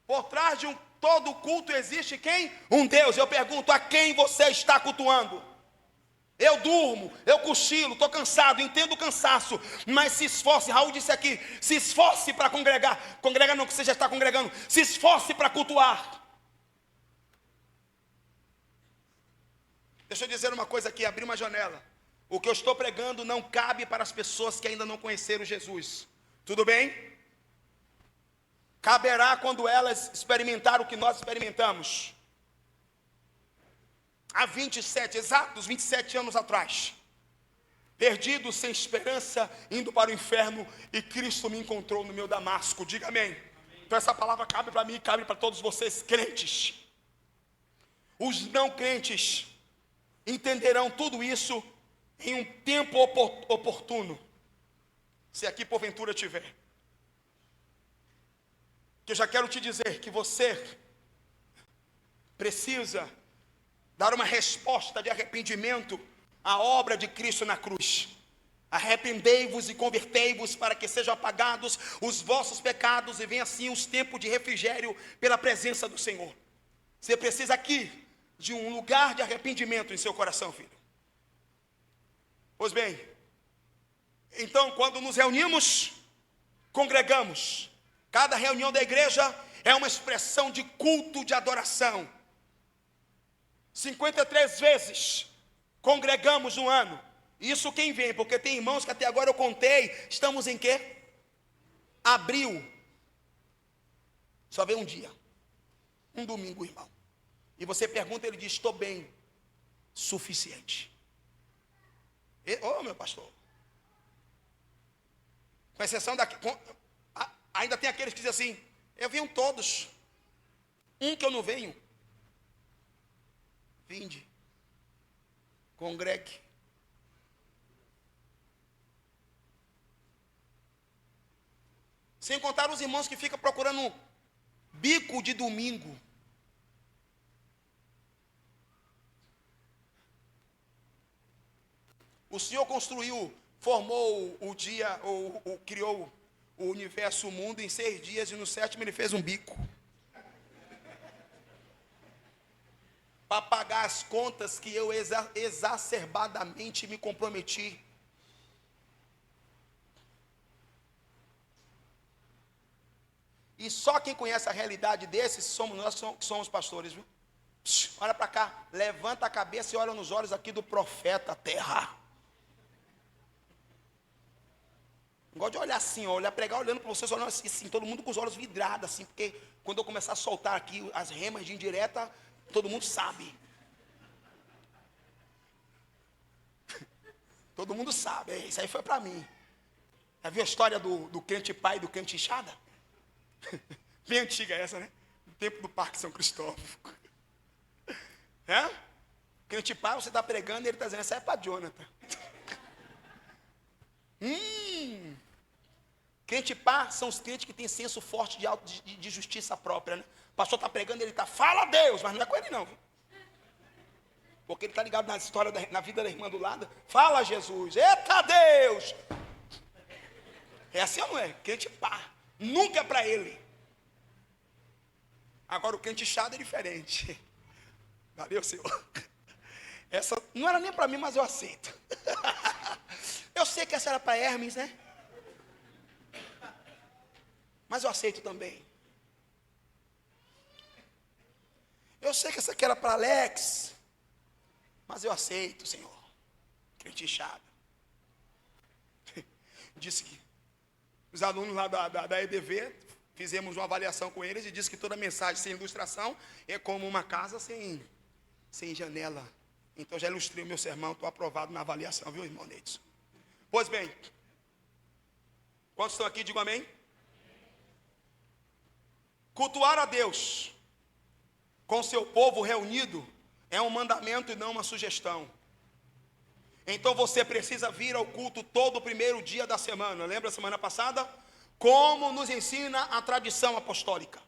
Por trás de todo culto existe quem? Um Deus. Eu pergunto, a quem você está cultuando? Eu durmo, eu cochilo, estou cansado, entendo o cansaço, mas se esforce, Raul disse aqui, se esforce para congregar. Congrega não, que você já está congregando. Se esforce para cultuar. Deixa eu dizer uma coisa aqui, abrir uma janela. O que eu estou pregando não cabe para as pessoas que ainda não conheceram Jesus. Tudo bem? Caberá quando elas experimentarem o que nós experimentamos. Há 27 anos atrás. Perdido, sem esperança, indo para o inferno, e Cristo me encontrou no meu Damasco. Diga amém. Então essa palavra cabe para mim e cabe para todos vocês, crentes. Os não crentes entenderão tudo isso em um tempo oportuno, se aqui porventura tiver. Que eu já quero te dizer que você precisa dar uma resposta de arrependimento à obra de Cristo na cruz. Arrependei-vos e convertei-vos para que sejam apagados os vossos pecados e venha assim os tempos de refrigério pela presença do Senhor. Você precisa aqui de um lugar de arrependimento em seu coração, filho. Pois bem, então quando nos reunimos, congregamos. Cada reunião da igreja é uma expressão de culto, de adoração. 53 vezes congregamos no ano. Isso quem vem, porque tem irmãos que até agora eu contei, estamos em quê? Abril. Só veio um dia. Um domingo, irmão. E você pergunta, ele diz, estou bem, suficiente. Ô, meu pastor. Com exceção daqui, ainda tem aqueles que dizem assim, eu venho todos. Um que eu não venho. Vinde. Congregue. Sem contar os irmãos que ficam procurando bico de domingo. O Senhor construiu, formou o dia, criou o universo, o mundo em 6 dias, e no 7º ele fez um bico. Para pagar as contas que eu exacerbadamente me comprometi. E só quem conhece a realidade desses somos nós que somos pastores, viu? Olha para cá, levanta a cabeça e olha nos olhos aqui do profeta terra. Não gosto de olhar assim, olhar, pregar olhando para vocês, olhando assim, todo mundo com os olhos vidrados, assim, porque quando eu começar a soltar aqui as remas de indireta, todo mundo sabe. Todo mundo sabe, isso aí foi para mim. Já viu a história do crente pai e do crente enxada? Bem antiga essa, né? No tempo do Parque São Cristóvão. É? Crente pai, você está pregando e ele está dizendo, essa é para Jonathan. Crente pá são os crentes que têm senso forte de justiça própria, né? O pastor está pregando, ele está, fala a Deus, mas não é com ele não. Porque ele está ligado na história, na vida da irmã do lado. Fala Jesus, eita Deus. É assim ou não é? Crente pá, nunca é para ele. Agora o crente chado é diferente. Valeu, Senhor. Essa não era nem para mim, mas eu aceito. Eu sei que essa era para Hermes, né? Mas eu aceito também. Eu sei que essa aqui era para Alex, mas eu aceito, Senhor. Crente inchado. Disse que os alunos lá da EDV, fizemos uma avaliação com eles e disse que toda mensagem sem ilustração é como uma casa sem janela. Então já ilustrei o meu sermão, estou aprovado na avaliação, viu, irmão Neidson? Pois bem, quantos estão aqui, digo amém? Cultuar a Deus com seu povo reunido é um mandamento e não uma sugestão. Então você precisa vir ao culto todo o primeiro dia da semana. Lembra a semana passada? Como nos ensina a tradição apostólica.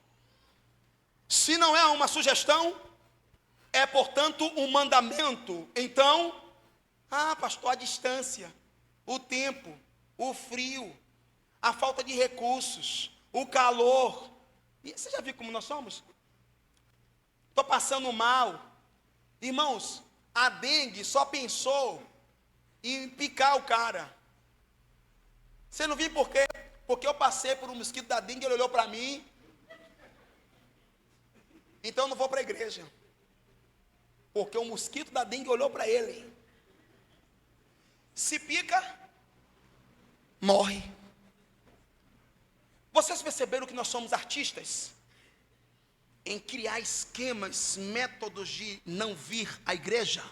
Se não é uma sugestão, é portanto um mandamento. Então, pastor, a distância, o tempo, o frio, a falta de recursos, o calor. E você já viu como nós somos? Estou passando mal. Irmãos, a dengue só pensou em picar o cara. Você não viu por quê? Porque eu passei por um mosquito da dengue, ele olhou para mim. Então eu não vou para a igreja. Porque o mosquito da dengue olhou para ele. Se pica, morre. Vocês perceberam que nós somos artistas em criar esquemas, métodos de não vir à igreja?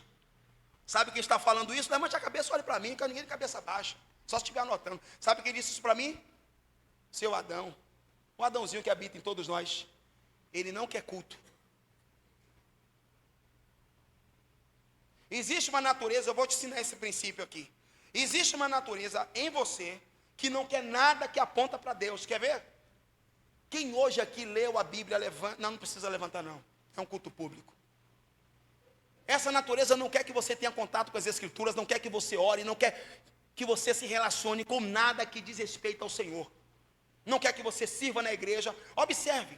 Sabe quem está falando isso? Levante a cabeça, olhe para mim, que ninguém de cabeça baixa. Só se estiver anotando. Sabe quem disse isso para mim? Seu Adão. O Adãozinho que habita em todos nós. Ele não quer culto. Existe uma natureza, eu vou te ensinar esse princípio aqui. Existe uma natureza em você que não quer nada que aponta para Deus. Quer ver? Quem hoje aqui leu a Bíblia, levanta. Não precisa levantar não. É um culto público. Essa natureza não quer que você tenha contato com as Escrituras, não quer que você ore, não quer que você se relacione com nada que diz respeito ao Senhor. Não quer que você sirva na igreja. Observe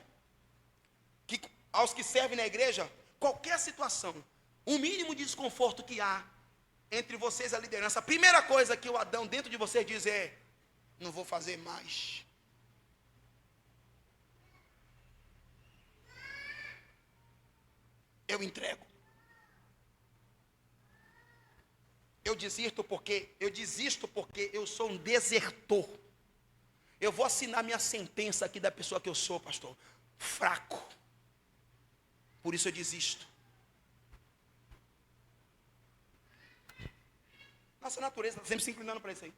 que aos que servem na igreja, qualquer situação, o mínimo de desconforto que há entre vocês e a liderança, a primeira coisa que o Adão dentro de vocês diz é: não vou fazer mais. Eu entrego. Eu desisto porque eu sou um desertor. Eu vou assinar minha sentença aqui da pessoa que eu sou, pastor. Fraco. Por isso eu desisto. Nossa natureza está sempre se inclinando para isso aí.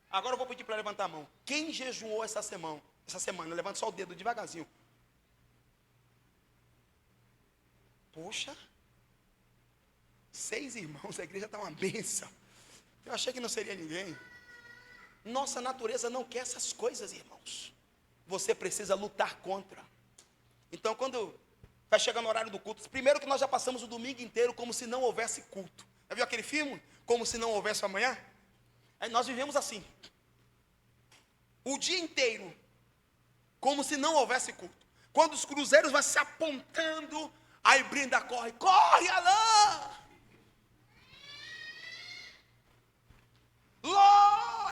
Agora eu vou pedir para levantar a mão. Quem jejuou essa semana? Levanta só o dedo devagarzinho. Poxa. 6 irmãos, a igreja está uma bênção. Eu achei que não seria ninguém. Nossa natureza não quer essas coisas, irmãos. Você precisa lutar contra. Então, quando vai chegando o horário do culto, primeiro que nós já passamos o domingo inteiro como se não houvesse culto. Já viu aquele filme? Como se não houvesse amanhã? Aí nós vivemos assim. O dia inteiro, como se não houvesse culto. Quando os cruzeiros vão se apontando, aí Brinda corre, Alain!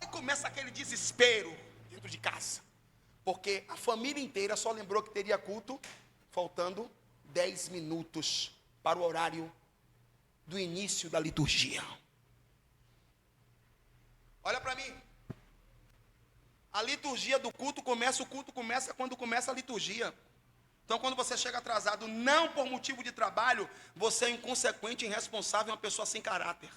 E começa aquele desespero dentro de casa. Porque a família inteira só lembrou que teria culto, faltando 10 minutos para o horário do início da liturgia. Olha para mim. A liturgia do culto começa, o culto começa quando começa a liturgia. Então, quando você chega atrasado, não por motivo de trabalho, você é inconsequente, irresponsável, uma pessoa sem caráter.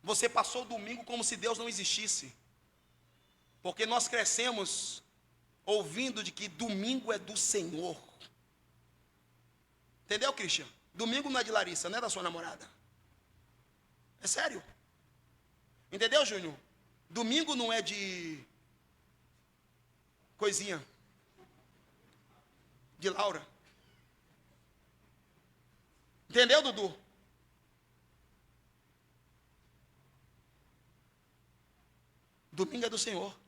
Você passou o domingo como se Deus não existisse. Porque nós crescemos ouvindo de que domingo é do Senhor. Entendeu, Christian? Domingo não é de Larissa, não é da sua namorada. É sério. Entendeu, Júnior? Domingo não é de coisinha. De Laura. Entendeu, Dudu? Domingo é do Senhor.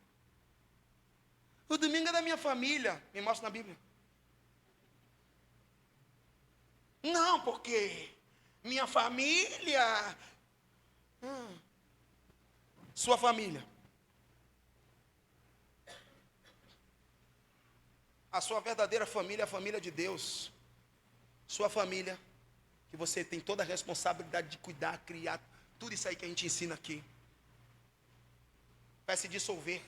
O domingo é da minha família. Me mostra na Bíblia. Não, porque minha família. Sua família. A sua verdadeira família é a família de Deus. Sua família, que você tem toda a responsabilidade de cuidar, criar, tudo isso aí que a gente ensina aqui, vai se dissolver.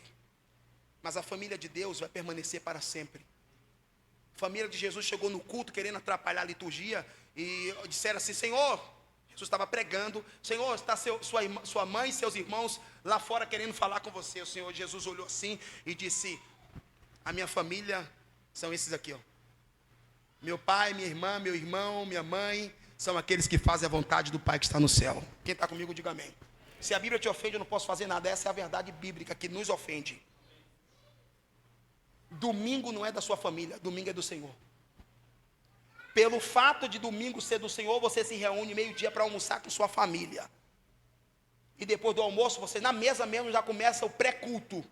Mas a família de Deus vai permanecer para sempre. A família de Jesus chegou no culto querendo atrapalhar a liturgia e disseram assim: Senhor, Jesus estava pregando, Senhor, está sua mãe e seus irmãos lá fora querendo falar com você. O Senhor Jesus olhou assim e disse: a minha família são esses aqui, ó. Meu pai, minha irmã, meu irmão, minha mãe, são aqueles que fazem a vontade do Pai que está no céu. Quem está comigo, diga amém. Se a Bíblia te ofende, eu não posso fazer nada. Essa é a verdade bíblica que nos ofende. Domingo não é da sua família, domingo é do Senhor. Pelo fato de domingo ser do Senhor, você se reúne meio-dia para almoçar com sua família. E depois do almoço, você na mesa mesmo já começa o pré-culto.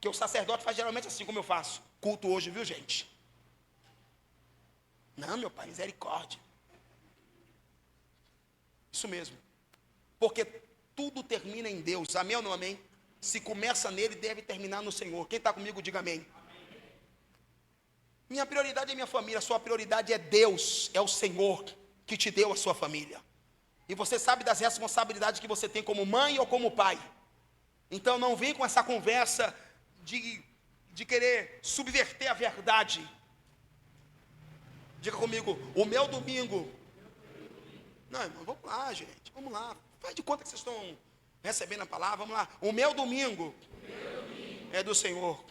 Que o sacerdote faz geralmente assim como eu faço. Culto hoje, viu, gente? Não, meu pai, misericórdia. Isso mesmo. Porque tudo termina em Deus. Amém ou não amém? Se começa nele, deve terminar no Senhor. Quem está comigo, diga amém. Minha prioridade é minha família. Sua prioridade é Deus. É o Senhor que te deu a sua família. E você sabe das responsabilidades que você tem como mãe ou como pai. Então não vem com essa conversa de querer subverter a verdade. Diga comigo: o meu domingo. Não, irmão, vamos lá, gente. Vamos lá. Faz de conta que vocês estão recebendo a palavra. Vamos lá. O meu domingo é do Senhor.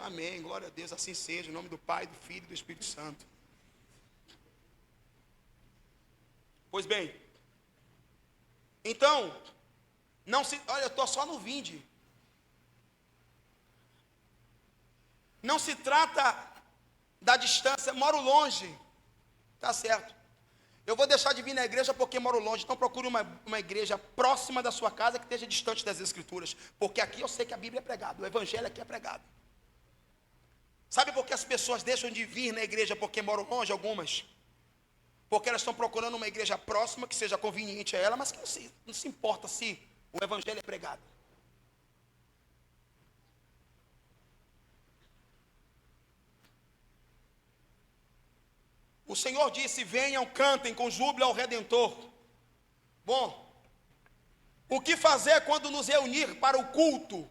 Amém. Glória a Deus. Assim seja. Em nome do Pai, do Filho e do Espírito Santo. Pois bem. Então, não se. Olha, eu estou só no vinde. Não se trata da distância. Moro longe. Tá certo. Eu vou deixar de vir na igreja porque moro longe. Então procure uma igreja próxima da sua casa que esteja distante das Escrituras. Porque aqui eu sei que a Bíblia é pregada. O Evangelho aqui é pregado. Sabe por que as pessoas deixam de vir na igreja porque moram longe? Algumas. Porque elas estão procurando uma igreja próxima que seja conveniente a ela, mas que não se importa se o Evangelho é pregado. O Senhor disse: venham, cantem com júbilo ao Redentor. Bom, o que fazer quando nos reunir para o culto?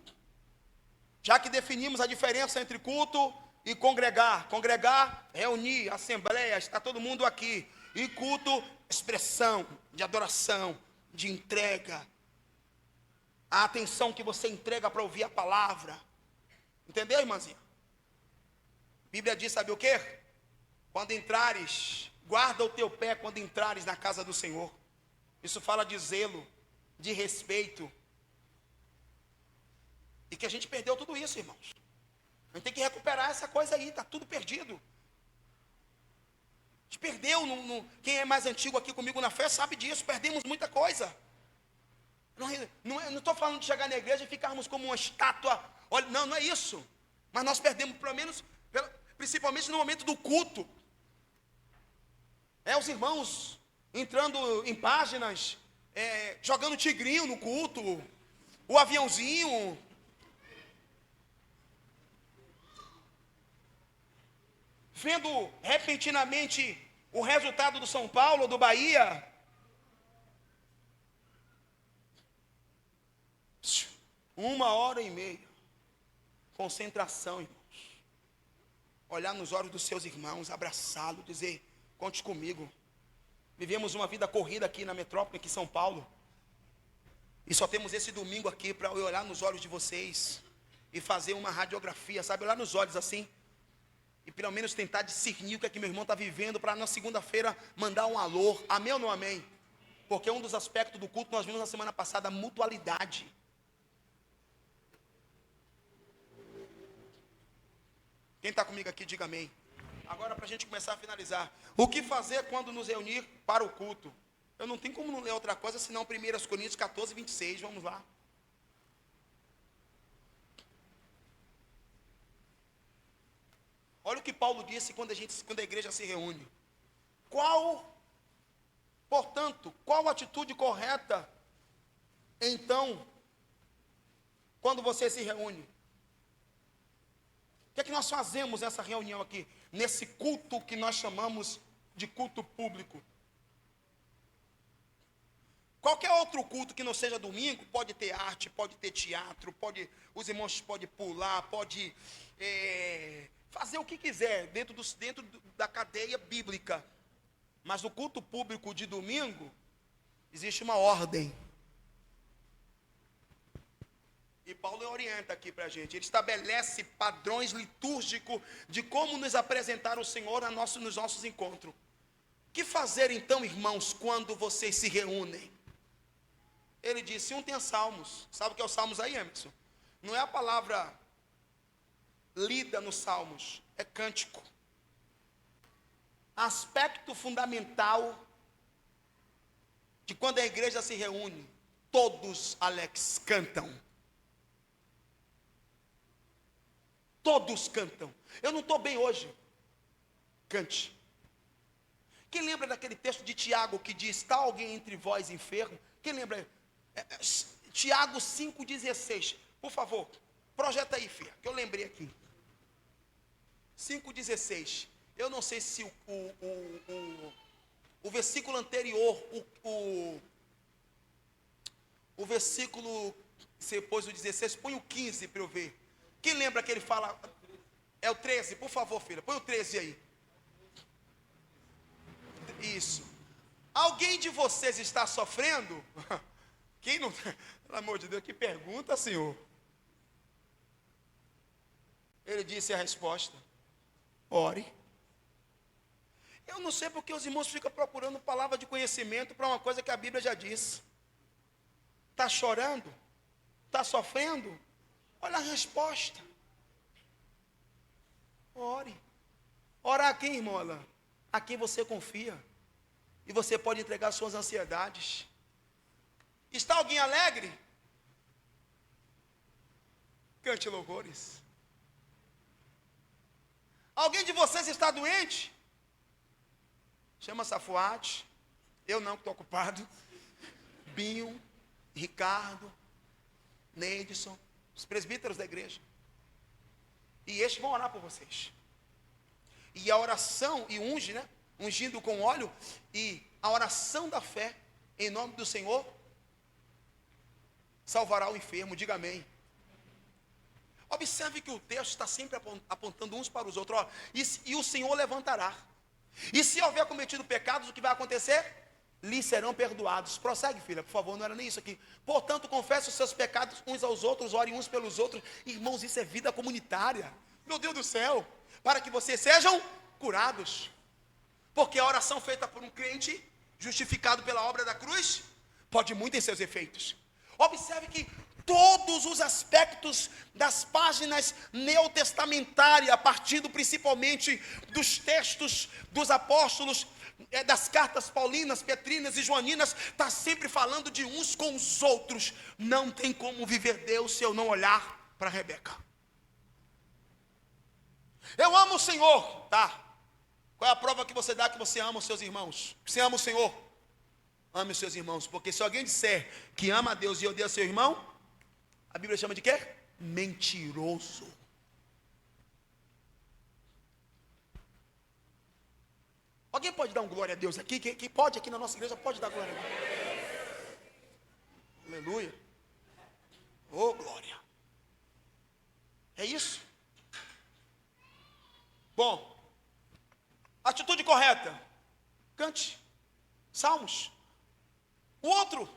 Já que definimos a diferença entre culto e congregar. Congregar, reunir, assembleia, está todo mundo aqui. E culto, expressão de adoração, de entrega. A atenção que você entrega para ouvir a palavra. Entendeu, irmãzinha? A Bíblia diz, sabe o quê? Quando entrares, guarda o teu pé quando entrares na casa do Senhor. Isso fala de zelo, de respeito. E que a gente perdeu tudo isso, irmãos. A gente tem que recuperar essa coisa aí, está tudo perdido. A gente perdeu, quem é mais antigo aqui comigo na fé sabe disso, perdemos muita coisa. Não estou falando de chegar na igreja e ficarmos como uma estátua. Olha, não é isso. Mas nós perdemos, pelo menos, principalmente no momento do culto. Os irmãos entrando em páginas, jogando tigrinho no culto, o aviãozinho. Vendo repentinamente o resultado do São Paulo, do Bahia. Uma hora e meia. Concentração, irmãos. Olhar nos olhos dos seus irmãos, abraçá-lo, dizer: conte comigo. Vivemos uma vida corrida aqui na metrópole, aqui em São Paulo. E só temos esse domingo aqui para eu olhar nos olhos de vocês e fazer uma radiografia, sabe? Olhar nos olhos assim. E pelo menos tentar discernir o que é que meu irmão está vivendo, para na segunda-feira mandar um alô. Amém ou não amém? Porque um dos aspectos do culto nós vimos na semana passada, a mutualidade. Quem está comigo aqui, diga amém. Agora, para a gente começar a finalizar. O que fazer quando nos reunir para o culto? Eu não tenho como não ler outra coisa, senão 1 Coríntios 14, 26. Vamos lá. Olha que Paulo disse quando a igreja se reúne. Portanto, qual a atitude correta, então, quando você se reúne? O que é que nós fazemos nessa reunião aqui? Nesse culto que nós chamamos de culto público. Qualquer outro culto que não seja domingo, pode ter arte, pode ter teatro, os irmãos podem pular, pode fazer o que quiser dentro da cadeia bíblica. Mas no culto público de domingo, existe uma ordem. E Paulo orienta aqui para a gente. Ele estabelece padrões litúrgicos de como nos apresentar o Senhor nos nossos encontros. O que fazer então, irmãos, quando vocês se reúnem? Ele disse, tem salmos. Sabe o que é os salmos aí, Emerson? Não é a palavra lida nos salmos, é cântico. Aspecto fundamental de quando a igreja se reúne, todos, Alex, cantam. Todos cantam. Eu não estou bem hoje. Cante. Quem lembra daquele texto de Tiago que diz, está alguém entre vós enfermo? Quem lembra? Tiago 5,16. Por favor, projeta aí, filha, que eu lembrei aqui. 5,16. Eu não sei se o versículo anterior, o versículo, você pôs o 16, põe o 15 para eu ver. Quem lembra que ele fala? É o 13, por favor, filha, põe o 13 aí. Isso. Alguém de vocês está sofrendo? Quem não? Pelo amor de Deus, que pergunta, Senhor. Ele disse a resposta: ore. Eu não sei porque os irmãos ficam procurando palavra de conhecimento para uma coisa que a Bíblia já disse. Está chorando? Está sofrendo? Olha a resposta. Ore. Orar a quem, irmão Alain? A quem você confia. E você pode entregar suas ansiedades. Está alguém alegre? Cante louvores. Alguém de vocês está doente? Chama Safuate. Eu não, que estou ocupado. Binho, Ricardo, Neidson, os presbíteros da igreja. E estes vão orar por vocês. E a oração, e unge, né? Ungindo com óleo. E a oração da fé, em nome do Senhor, salvará o enfermo. Diga amém. Observe que o texto está sempre apontando uns para os outros. Ó, e o Senhor levantará. E se houver cometido pecados, o que vai acontecer? Lhes serão perdoados. Prossegue, filha, por favor, não era nem isso aqui. Portanto, confesse os seus pecados uns aos outros, orem uns pelos outros. Irmãos, isso é vida comunitária. Meu Deus do céu. Para que vocês sejam curados. Porque a oração feita por um crente, justificado pela obra da cruz, pode muito em seus efeitos. Observe que todos os aspectos das páginas neotestamentárias, partindo principalmente dos textos dos apóstolos, das cartas paulinas, petrinas e joaninas, está sempre falando de uns com os outros. Não tem como viver Deus se eu não olhar para Rebeca. Eu amo o Senhor, tá? Qual é a prova que você dá que você ama os seus irmãos? Que você ama o Senhor? Ame os seus irmãos, porque se alguém disser que ama a Deus e odeia seu irmão, a Bíblia chama de quê? Mentiroso. Alguém pode dar um glória a Deus aqui? Quem pode aqui na nossa igreja pode dar glória a Deus. Aleluia. Oh, glória. É isso? Bom, atitude correta. Cante. Salmos. O outro,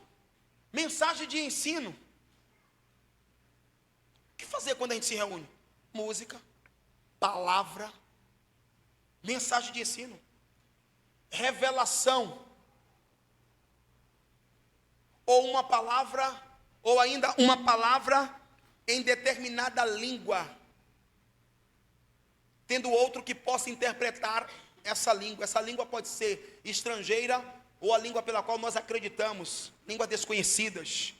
mensagem de ensino. O que fazer quando a gente se reúne? Música, palavra, mensagem de ensino, revelação, ou uma palavra, ou ainda uma palavra em determinada língua, tendo outro que possa interpretar essa língua. Essa língua pode ser estrangeira, ou a língua pela qual nós acreditamos, línguas desconhecidas.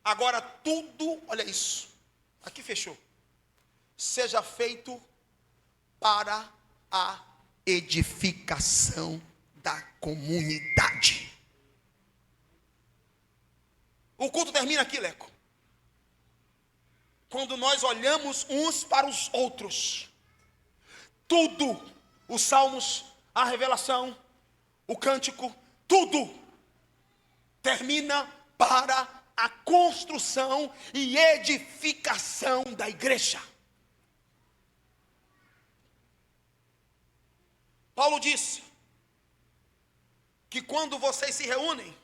Agora tudo, olha isso, aqui fechou. seja feito para a edificação da comunidade. O culto termina aqui, Leco, quando nós olhamos uns para os outros. Tudo, os salmos, a revelação, o cântico, tudo termina para a construção e edificação da igreja. Paulo disse que quando vocês se reúnem,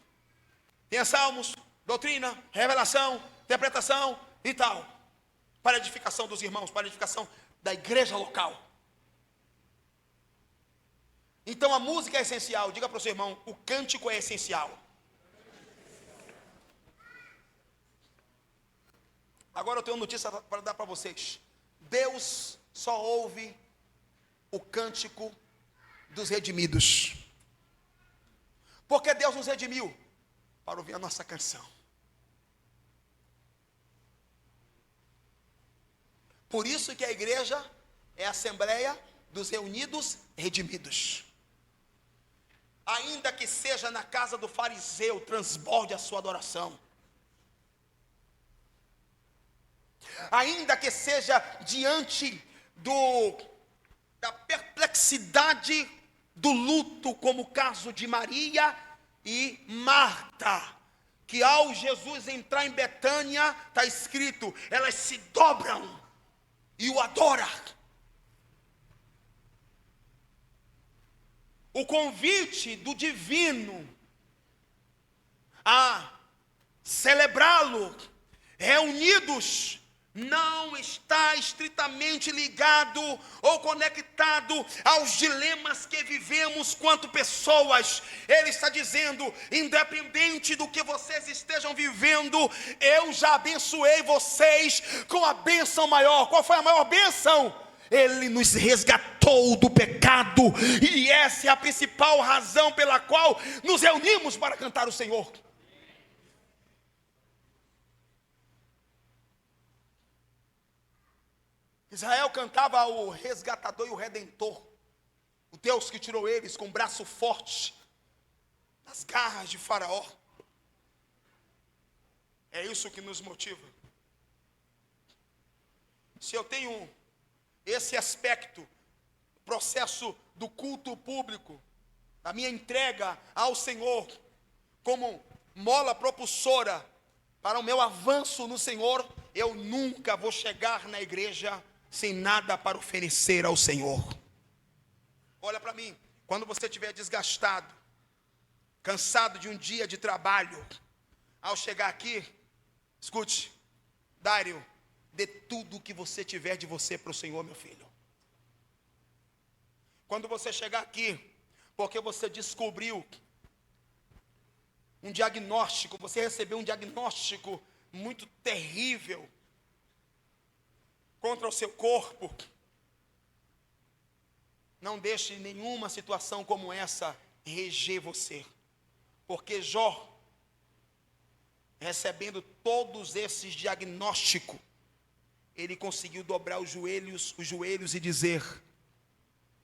tem salmos, doutrina, revelação, interpretação e tal, para a edificação dos irmãos, para a edificação da igreja local. Então a música é essencial. Diga para o seu irmão, o cântico é essencial. Agora eu tenho uma notícia para dar para vocês. Deus só ouve o cântico dos redimidos. Porque Deus nos redimiu para ouvir a nossa canção. Por isso que a igreja é a assembleia dos reunidos redimidos. Ainda que seja na casa do fariseu, transborde a sua adoração. Ainda que seja diante da perplexidade do luto, como o caso de Maria e Marta, que ao Jesus entrar em Betânia, está escrito, elas se dobram e o adoram. O convite do divino a celebrá-lo reunidos não está estritamente ligado ou conectado aos dilemas que vivemos quanto pessoas. Ele está dizendo, independente do que vocês estejam vivendo, eu já abençoei vocês com a bênção maior. Qual foi a maior bênção? Ele nos resgatou do pecado, e essa é a principal razão pela qual nos reunimos para cantar o Senhor. Israel cantava o resgatador e o redentor, o Deus que tirou eles com braço forte das garras de Faraó. É isso que nos motiva. Se eu tenho esse aspecto, processo do culto público, a minha entrega ao Senhor como mola propulsora para o meu avanço no Senhor, eu nunca vou chegar na igreja sem nada para oferecer ao Senhor. Olha para mim, quando você estiver desgastado, cansado de um dia de trabalho, ao chegar aqui, escute, Dário, dê tudo o que você tiver de você para o Senhor, meu filho. Quando você chegar aqui, porque você descobriu um diagnóstico, você recebeu um diagnóstico muito terrível contra o seu corpo, não deixe nenhuma situação como essa reger você, porque Jó, recebendo todos esses diagnósticos, ele conseguiu dobrar os joelhos e dizer,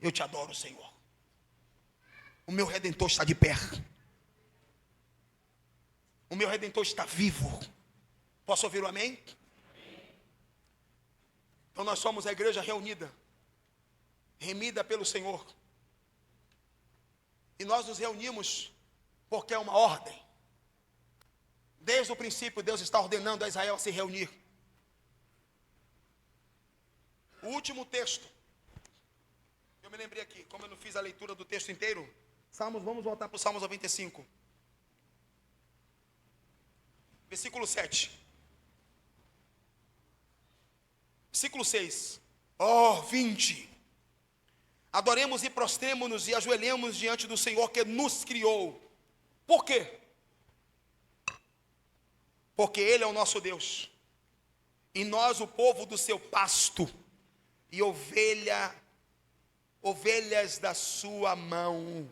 eu te adoro, Senhor, o meu Redentor está de pé, o meu Redentor está vivo. Posso ouvir o amém? Então nós somos a igreja reunida, remida pelo Senhor, e nós nos reunimos porque é uma ordem. Desde o princípio Deus está ordenando a Israel a se reunir. O último texto, eu me lembrei aqui, como eu não fiz a leitura do texto inteiro, Salmos, vamos voltar para o Salmos 95, versículo 7. Versículo 6. Vinde, adoremos e prostremo-nos e ajoelhemos diante do Senhor que nos criou. Por quê? Porque Ele é o nosso Deus, e nós o povo do seu pasto, e ovelhas da sua mão.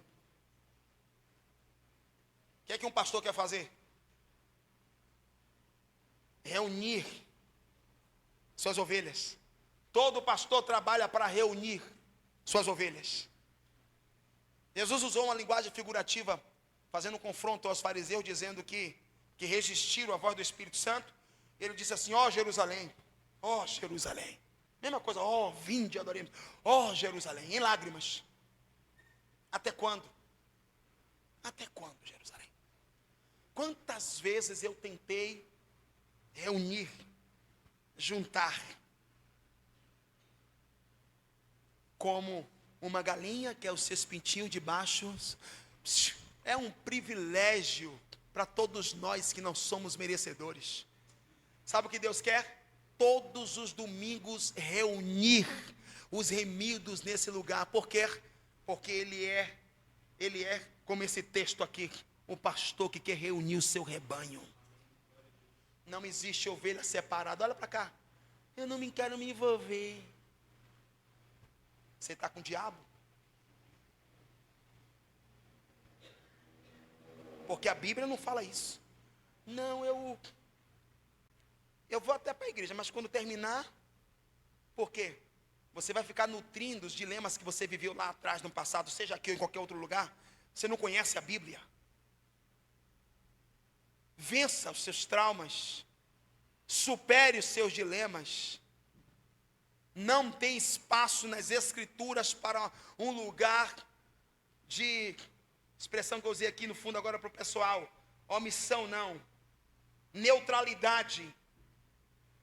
O que é que um pastor quer fazer? Reunir suas ovelhas, Todo pastor trabalha para reunir suas ovelhas. Jesus usou uma linguagem figurativa, fazendo um confronto aos fariseus, dizendo que resistiram à voz do Espírito Santo. Ele disse assim: ó Jerusalém, ó Jerusalém. Mesma coisa, ó vinde, adoremos. Ó Jerusalém, em lágrimas. Até quando? Até quando, Jerusalém? Quantas vezes eu tentei reunir, juntar, como uma galinha que é os seus pintinhos de baixo. É um privilégio para todos nós que não somos merecedores. Sabe o que Deus quer? Todos os domingos reunir os remidos nesse lugar. Por quê? Porque Ele é, como esse texto aqui, o pastor que quer reunir o seu rebanho. Não existe ovelha separada. Olha para cá. Eu não quero me envolver. Você está com o diabo? Porque a Bíblia não fala isso. Não, eu vou até para a igreja, mas quando terminar, por quê? Você vai ficar nutrindo os dilemas que você viveu lá atrás, no passado, seja aqui ou em qualquer outro lugar. Você não conhece a Bíblia. Vença os seus traumas. Supere os seus dilemas. Não tem espaço nas Escrituras para um lugar de, expressão que eu usei aqui no fundo agora para o pessoal, omissão não, neutralidade.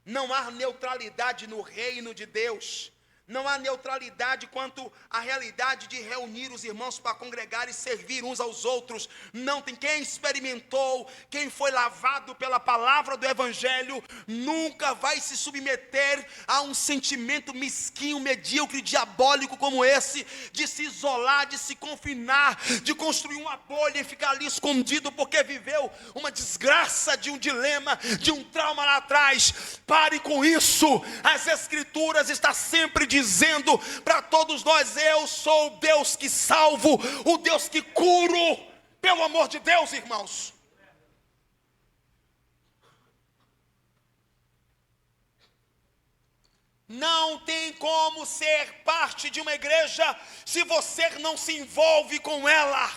Não há neutralidade no reino de Deus. Não há neutralidade quanto à realidade de reunir os irmãos para congregar e servir uns aos outros. Não tem. Quem experimentou, quem foi lavado pela palavra do Evangelho, nunca vai se submeter a um sentimento mesquinho, medíocre, diabólico como esse, de se isolar, de se confinar, de construir uma bolha e ficar ali escondido porque viveu uma desgraça, de um dilema, de um trauma lá atrás. Pare com isso. As Escrituras estão sempre dizendo para todos nós: eu sou o Deus que salvo, o Deus que curo, pelo amor de Deus, irmãos. Não tem como ser parte de uma igreja se você não se envolve com ela.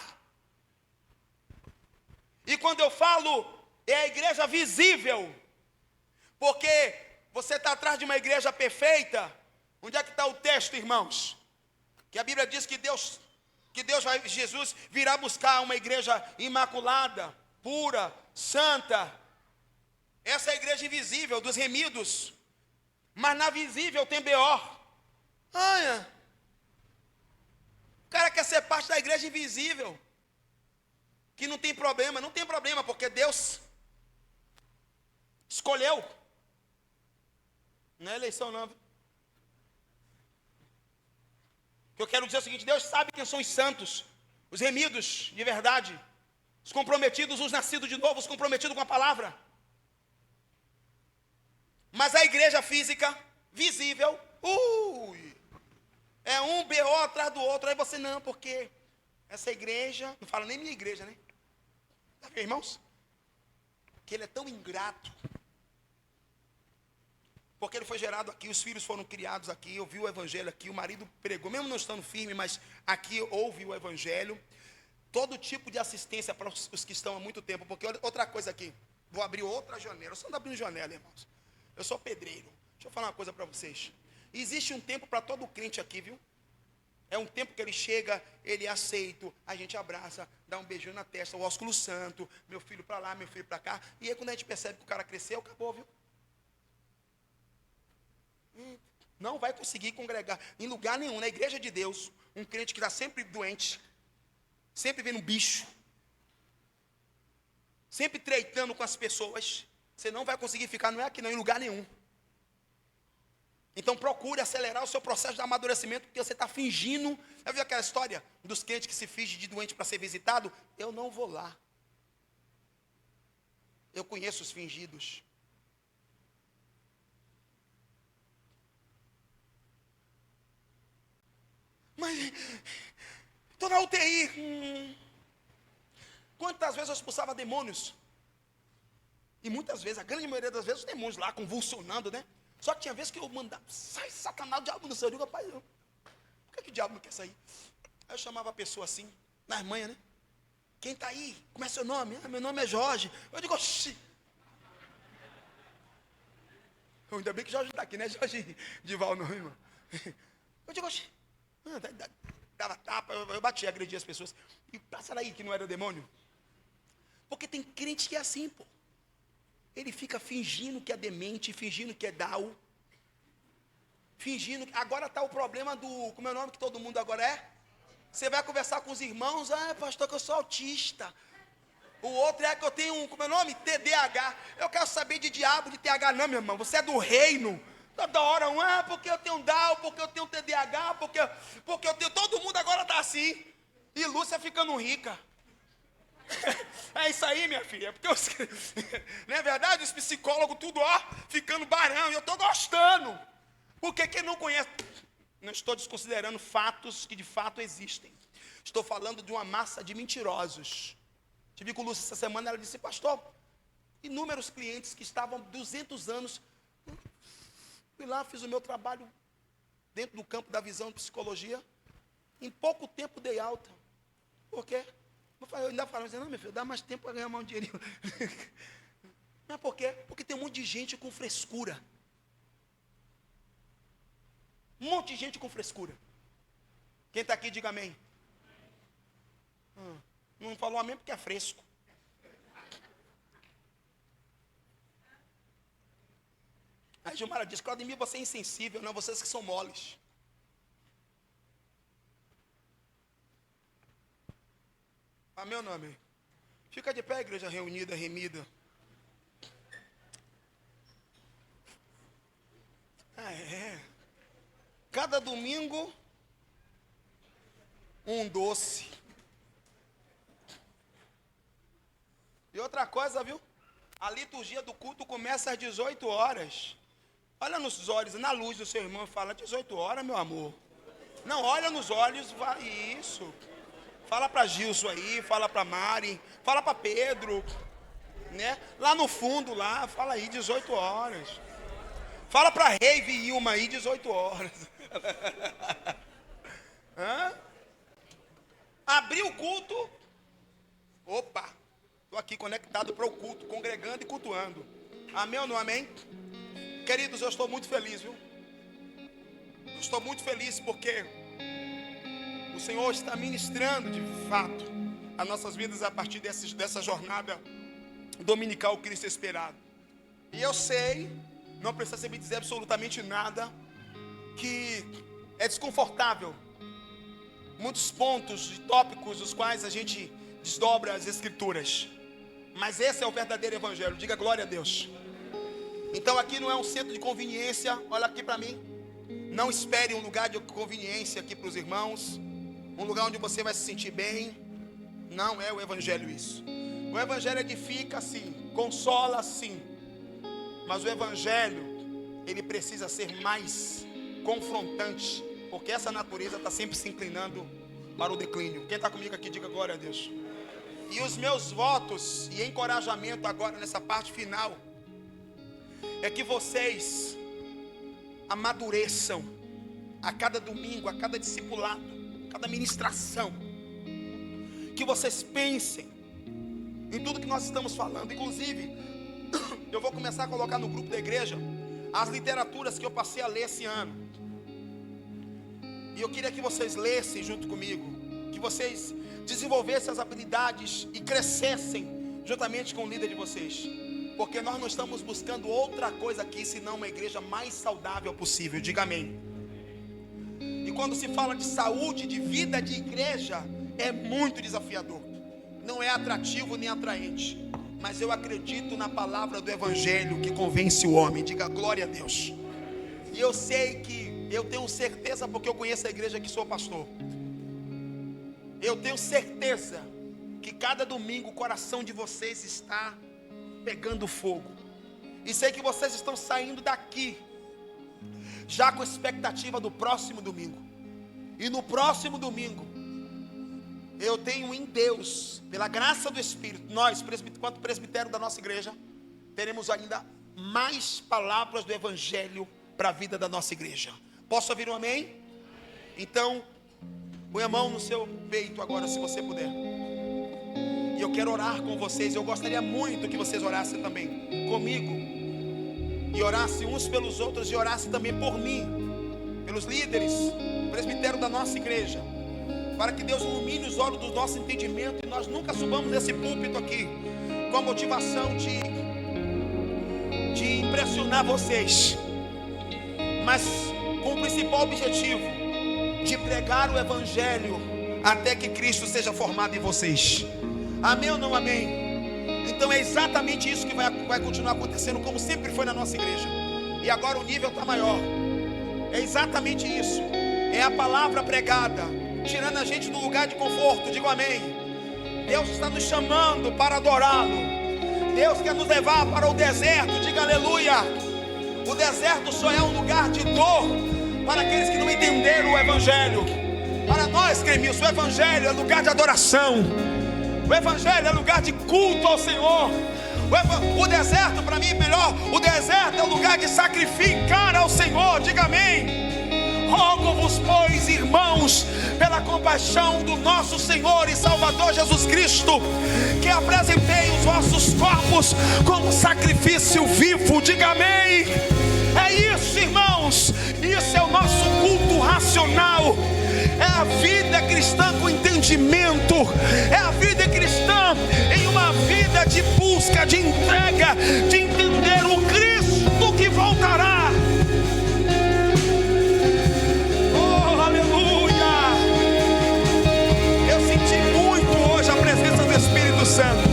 E quando eu falo, é a igreja visível, porque você está atrás de uma igreja perfeita. Onde é que está o texto, irmãos? Que a Bíblia diz que Jesus virá buscar uma igreja imaculada, pura, santa. Essa é a igreja invisível dos remidos. Mas na visível tem B.O. Olha, o cara quer ser parte da igreja invisível, que não tem problema. Não tem problema, porque Deus escolheu. Não é eleição não. Eu quero dizer o seguinte: Deus sabe quem são os santos, os remidos de verdade, os comprometidos, os nascidos de novo, os comprometidos com a palavra. Mas a igreja física, visível, é um B.O. atrás do outro. Aí você, não, porque essa igreja, não fala nem minha igreja, né? Tá vendo, irmãos? Que ele é tão ingrato. Porque ele foi gerado aqui, os filhos foram criados aqui, ouviu o evangelho aqui, o marido pregou, mesmo não estando firme, mas aqui ouve o evangelho. Todo tipo de assistência para os que estão há muito tempo. Porque outra coisa aqui, vou abrir outra janela. Eu só não abrindo janela, irmãos. Eu sou pedreiro. Deixa eu falar uma coisa para vocês. Existe um tempo para todo crente aqui, viu? É um tempo que ele chega, ele é aceito, a gente abraça, dá um beijinho na testa, o ósculo santo, meu filho para lá, meu filho para cá. E aí quando a gente percebe que o cara cresceu, acabou, viu? Não vai conseguir congregar em lugar nenhum, na igreja de Deus. Um crente que está sempre doente, sempre vendo um bicho, sempre treitando com as pessoas, você não vai conseguir ficar, não é aqui não, em lugar nenhum. Então procure acelerar o seu processo de amadurecimento, porque você está fingindo. Já viu aquela história dos crentes que se fingem de doente para ser visitado? Eu não vou lá. Eu conheço os fingidos. Mas estou na UTI. Quantas vezes eu expulsava demônios? E muitas vezes, a grande maioria das vezes, os demônios lá convulsionando, né? Só que tinha vezes que eu mandava, sai Satanás, o diabo não saiu. Eu digo, rapaz, por que o diabo não quer sair? Aí eu chamava a pessoa assim, nas manhas, né? Quem está aí? Como é seu nome? Meu nome é Jorge. Eu digo, oxi. Ainda bem que Jorge está aqui, né? Jorge Dival, não, irmão. Eu digo, oxi. Dava tapa, eu batia, agredia as pessoas. E passa daí que não era demônio. Porque tem crente que é assim, pô. Ele fica fingindo que é demente, fingindo que é Down. Fingindo. Agora está o problema do. Como é o nome que todo mundo agora é? Você vai conversar com os irmãos. Ah, pastor, que eu sou autista. O outro é que eu tenho como é o nome? TDAH. Eu quero saber de diabo, de TH, não, meu irmão. Você é do reino. Toda hora, porque eu tenho Down, porque eu tenho TDAH, porque eu tenho. Todo mundo agora está assim. E Lúcia ficando rica. É isso aí, minha filha. Porque não é verdade? Os psicólogos, tudo, ficando barão. E eu estou gostando. Porque quem não conhece. Não estou desconsiderando fatos que de fato existem. Estou falando de uma massa de mentirosos. Tive com Lúcia essa semana, ela disse, pastor, inúmeros clientes que estavam 200 anos. Fui lá, fiz o meu trabalho dentro do campo da visão de psicologia. Em pouco tempo dei alta. Por quê? Eu ainda falo, não, meu filho, dá mais tempo para ganhar mais um dinheirinho. Mas por quê? Porque tem um monte de gente com frescura. Um monte de gente com frescura. Quem está aqui, diga amém. Não falou amém porque é fresco. Aí Gilmara diz, Claudemir, você é insensível, não, vocês que são moles. Amém ou não amém? Fica de pé, igreja reunida, remida. Cada domingo, um doce. E outra coisa, viu? A liturgia do culto começa às 18 horas. Olha nos olhos, na luz do seu irmão, fala 18 horas, meu amor. Não, olha nos olhos, vai isso. Fala para Gilson aí, fala para Mari, fala para Pedro, né? Lá no fundo, lá, fala aí, 18 horas. Fala para Reive e Ilma aí, 18 horas. Abriu o culto. Opa, estou aqui conectado para o culto, congregando e cultuando. Amém ou não amém? Queridos, eu estou muito feliz, viu? Eu estou muito feliz porque o Senhor está ministrando de fato as nossas vidas a partir dessa jornada dominical Cristo Esperado. E eu sei, não precisa você me dizer absolutamente nada, que é desconfortável muitos pontos e tópicos os quais a gente desdobra as escrituras. Mas esse é o verdadeiro evangelho, diga glória a Deus. Então aqui não é um centro de conveniência, olha aqui para mim. Não espere um lugar de conveniência aqui para os irmãos, um lugar onde você vai se sentir bem. Não é o evangelho isso. O evangelho edifica sim, consola sim. Mas o evangelho, ele precisa ser mais confrontante, porque essa natureza está sempre se inclinando para o declínio. Quem está comigo aqui, diga glória a Deus. E os meus votos e encorajamento agora nessa parte final é que vocês amadureçam a cada domingo, a cada discipulado, a cada ministração, que vocês pensem em tudo que nós estamos falando. Inclusive, eu vou começar a colocar no grupo da igreja as literaturas que eu passei a ler esse ano. E eu queria que vocês lessem junto comigo, que vocês desenvolvessem as habilidades e crescessem juntamente com o líder de vocês. Porque nós não estamos buscando outra coisa aqui senão uma igreja mais saudável possível. Diga amém. E quando se fala de saúde, de vida de igreja, é muito desafiador. Não é atrativo nem atraente. Mas eu acredito na palavra do evangelho que convence o homem. Diga glória a Deus. E eu sei que, eu tenho certeza, porque eu conheço a igreja que sou pastor. Eu tenho certeza que cada domingo o coração de vocês está pegando fogo. E sei que vocês estão saindo daqui já com expectativa do próximo domingo. E no próximo domingo eu tenho em Deus, pela graça do Espírito, nós, quanto presbitério da nossa igreja, teremos ainda mais palavras do Evangelho para a vida da nossa igreja. Posso ouvir um amém? Então, põe a mão no seu peito agora, se você puder. E eu quero orar com vocês. Eu gostaria muito que vocês orassem também comigo, e orassem uns pelos outros, e orassem também por mim, pelos líderes, presbitério da nossa igreja, para que Deus ilumine os olhos do nosso entendimento, e nós nunca subamos nesse púlpito aqui com a motivação de impressionar vocês, mas com o principal objetivo de pregar o Evangelho até que Cristo seja formado em vocês. Amém ou não amém? Então é exatamente isso que vai continuar acontecendo, como sempre foi na nossa igreja, e agora o nível está maior. É exatamente isso. É a palavra pregada, tirando a gente do lugar de conforto. Digo amém. Deus está nos chamando para adorá-lo. Deus quer nos levar para o deserto. Diga aleluia. O deserto só é um lugar de dor para aqueles que não entenderam o Evangelho. Para nós, cremos, o Evangelho é lugar de adoração. O Evangelho é lugar de culto ao Senhor. O deserto, para mim, melhor, o deserto é o lugar de sacrificar ao Senhor. Diga amém. Rogo-vos, pois, irmãos, pela compaixão do nosso Senhor e Salvador Jesus Cristo, que apresentei os vossos corpos como sacrifício vivo. Diga amém. É isso, irmãos. Isso é o nosso culto racional. É a vida cristã com entendimento. É a vida cristã em uma vida de busca, de entrega, de entender o Cristo que voltará. Oh, aleluia! Eu senti muito hoje a presença do Espírito Santo.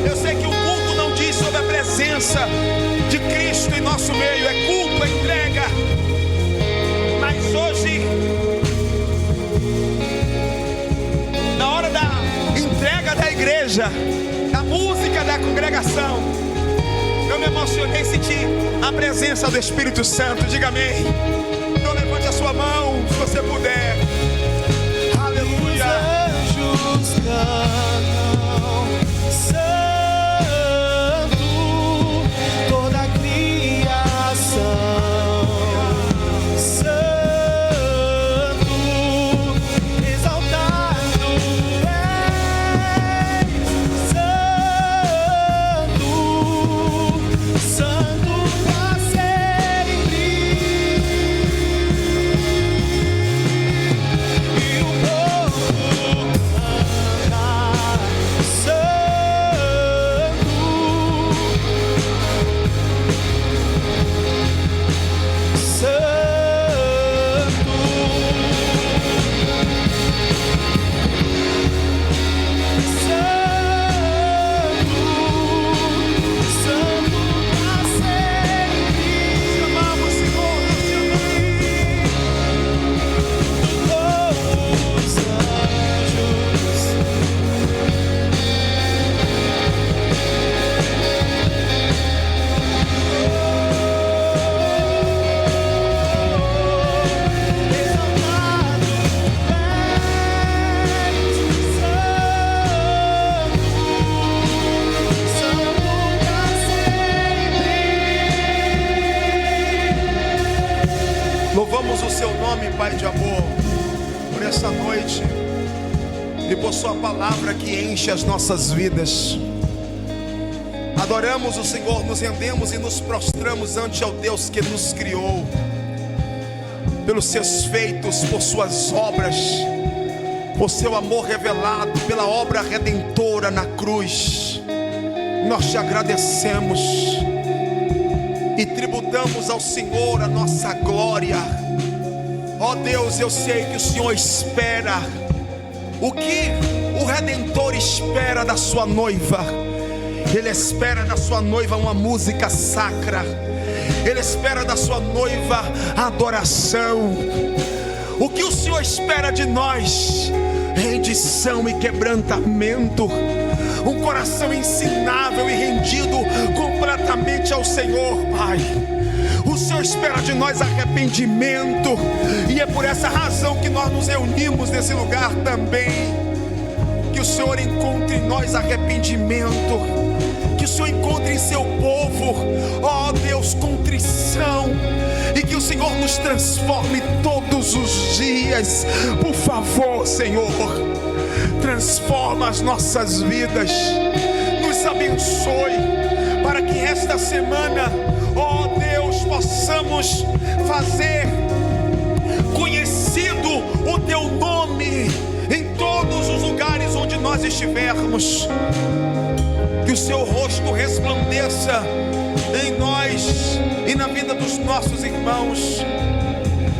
Eu sei que o culto não diz sobre a presença de Cristo em nosso meio. É culto, é entrega. Mas hoje, na hora da entrega da igreja, da música da congregação, eu me emocionei e senti a presença do Espírito Santo. Diga amém. Então levante a sua mão, se você puder. Aleluia. Os anjos cantam, santo, toda a criação. Louvamos o seu nome, Pai de amor, por essa noite e por sua palavra que enche as nossas vidas. Adoramos o Senhor, nos rendemos e nos prostramos ante ao Deus que nos criou, pelos seus feitos, por suas obras, por seu amor revelado, pela obra redentora na cruz. Nós te agradecemos e tributamos ao Senhor a nossa glória. Ó Deus, eu sei que o Senhor espera o que o Redentor espera da sua noiva. Ele espera da sua noiva uma música sacra. Ele espera da sua noiva a adoração. O que o Senhor espera de nós? Rendição e quebrantamento. Um coração ensinável e rendido completamente ao Senhor, Pai. O Senhor espera de nós arrependimento, e é por essa razão que nós nos reunimos nesse lugar também. Que o Senhor encontre em nós arrependimento, que o Senhor encontre em seu povo, ó Deus, contrição, e que o Senhor nos transforme todos os dias. Por favor, Senhor, transforma as nossas vidas, nos abençoe, para que esta semana, ó Deus, possamos fazer conhecido o Teu nome em todos os lugares onde nós estivermos. Que o Seu rosto resplandeça em nós e na vida dos nossos irmãos.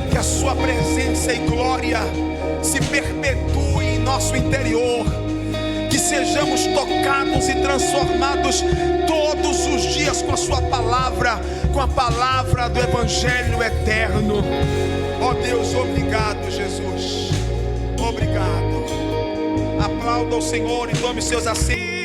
Que a Sua presença e glória se perpetue em nosso interior. Que sejamos tocados e transformados todos os dias com a Sua palavra, com a palavra do Evangelho eterno. Ó Deus, obrigado, Jesus. Obrigado. Aplauda o Senhor e tome seus assentos.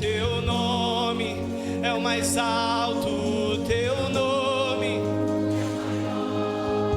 Teu nome é o mais alto.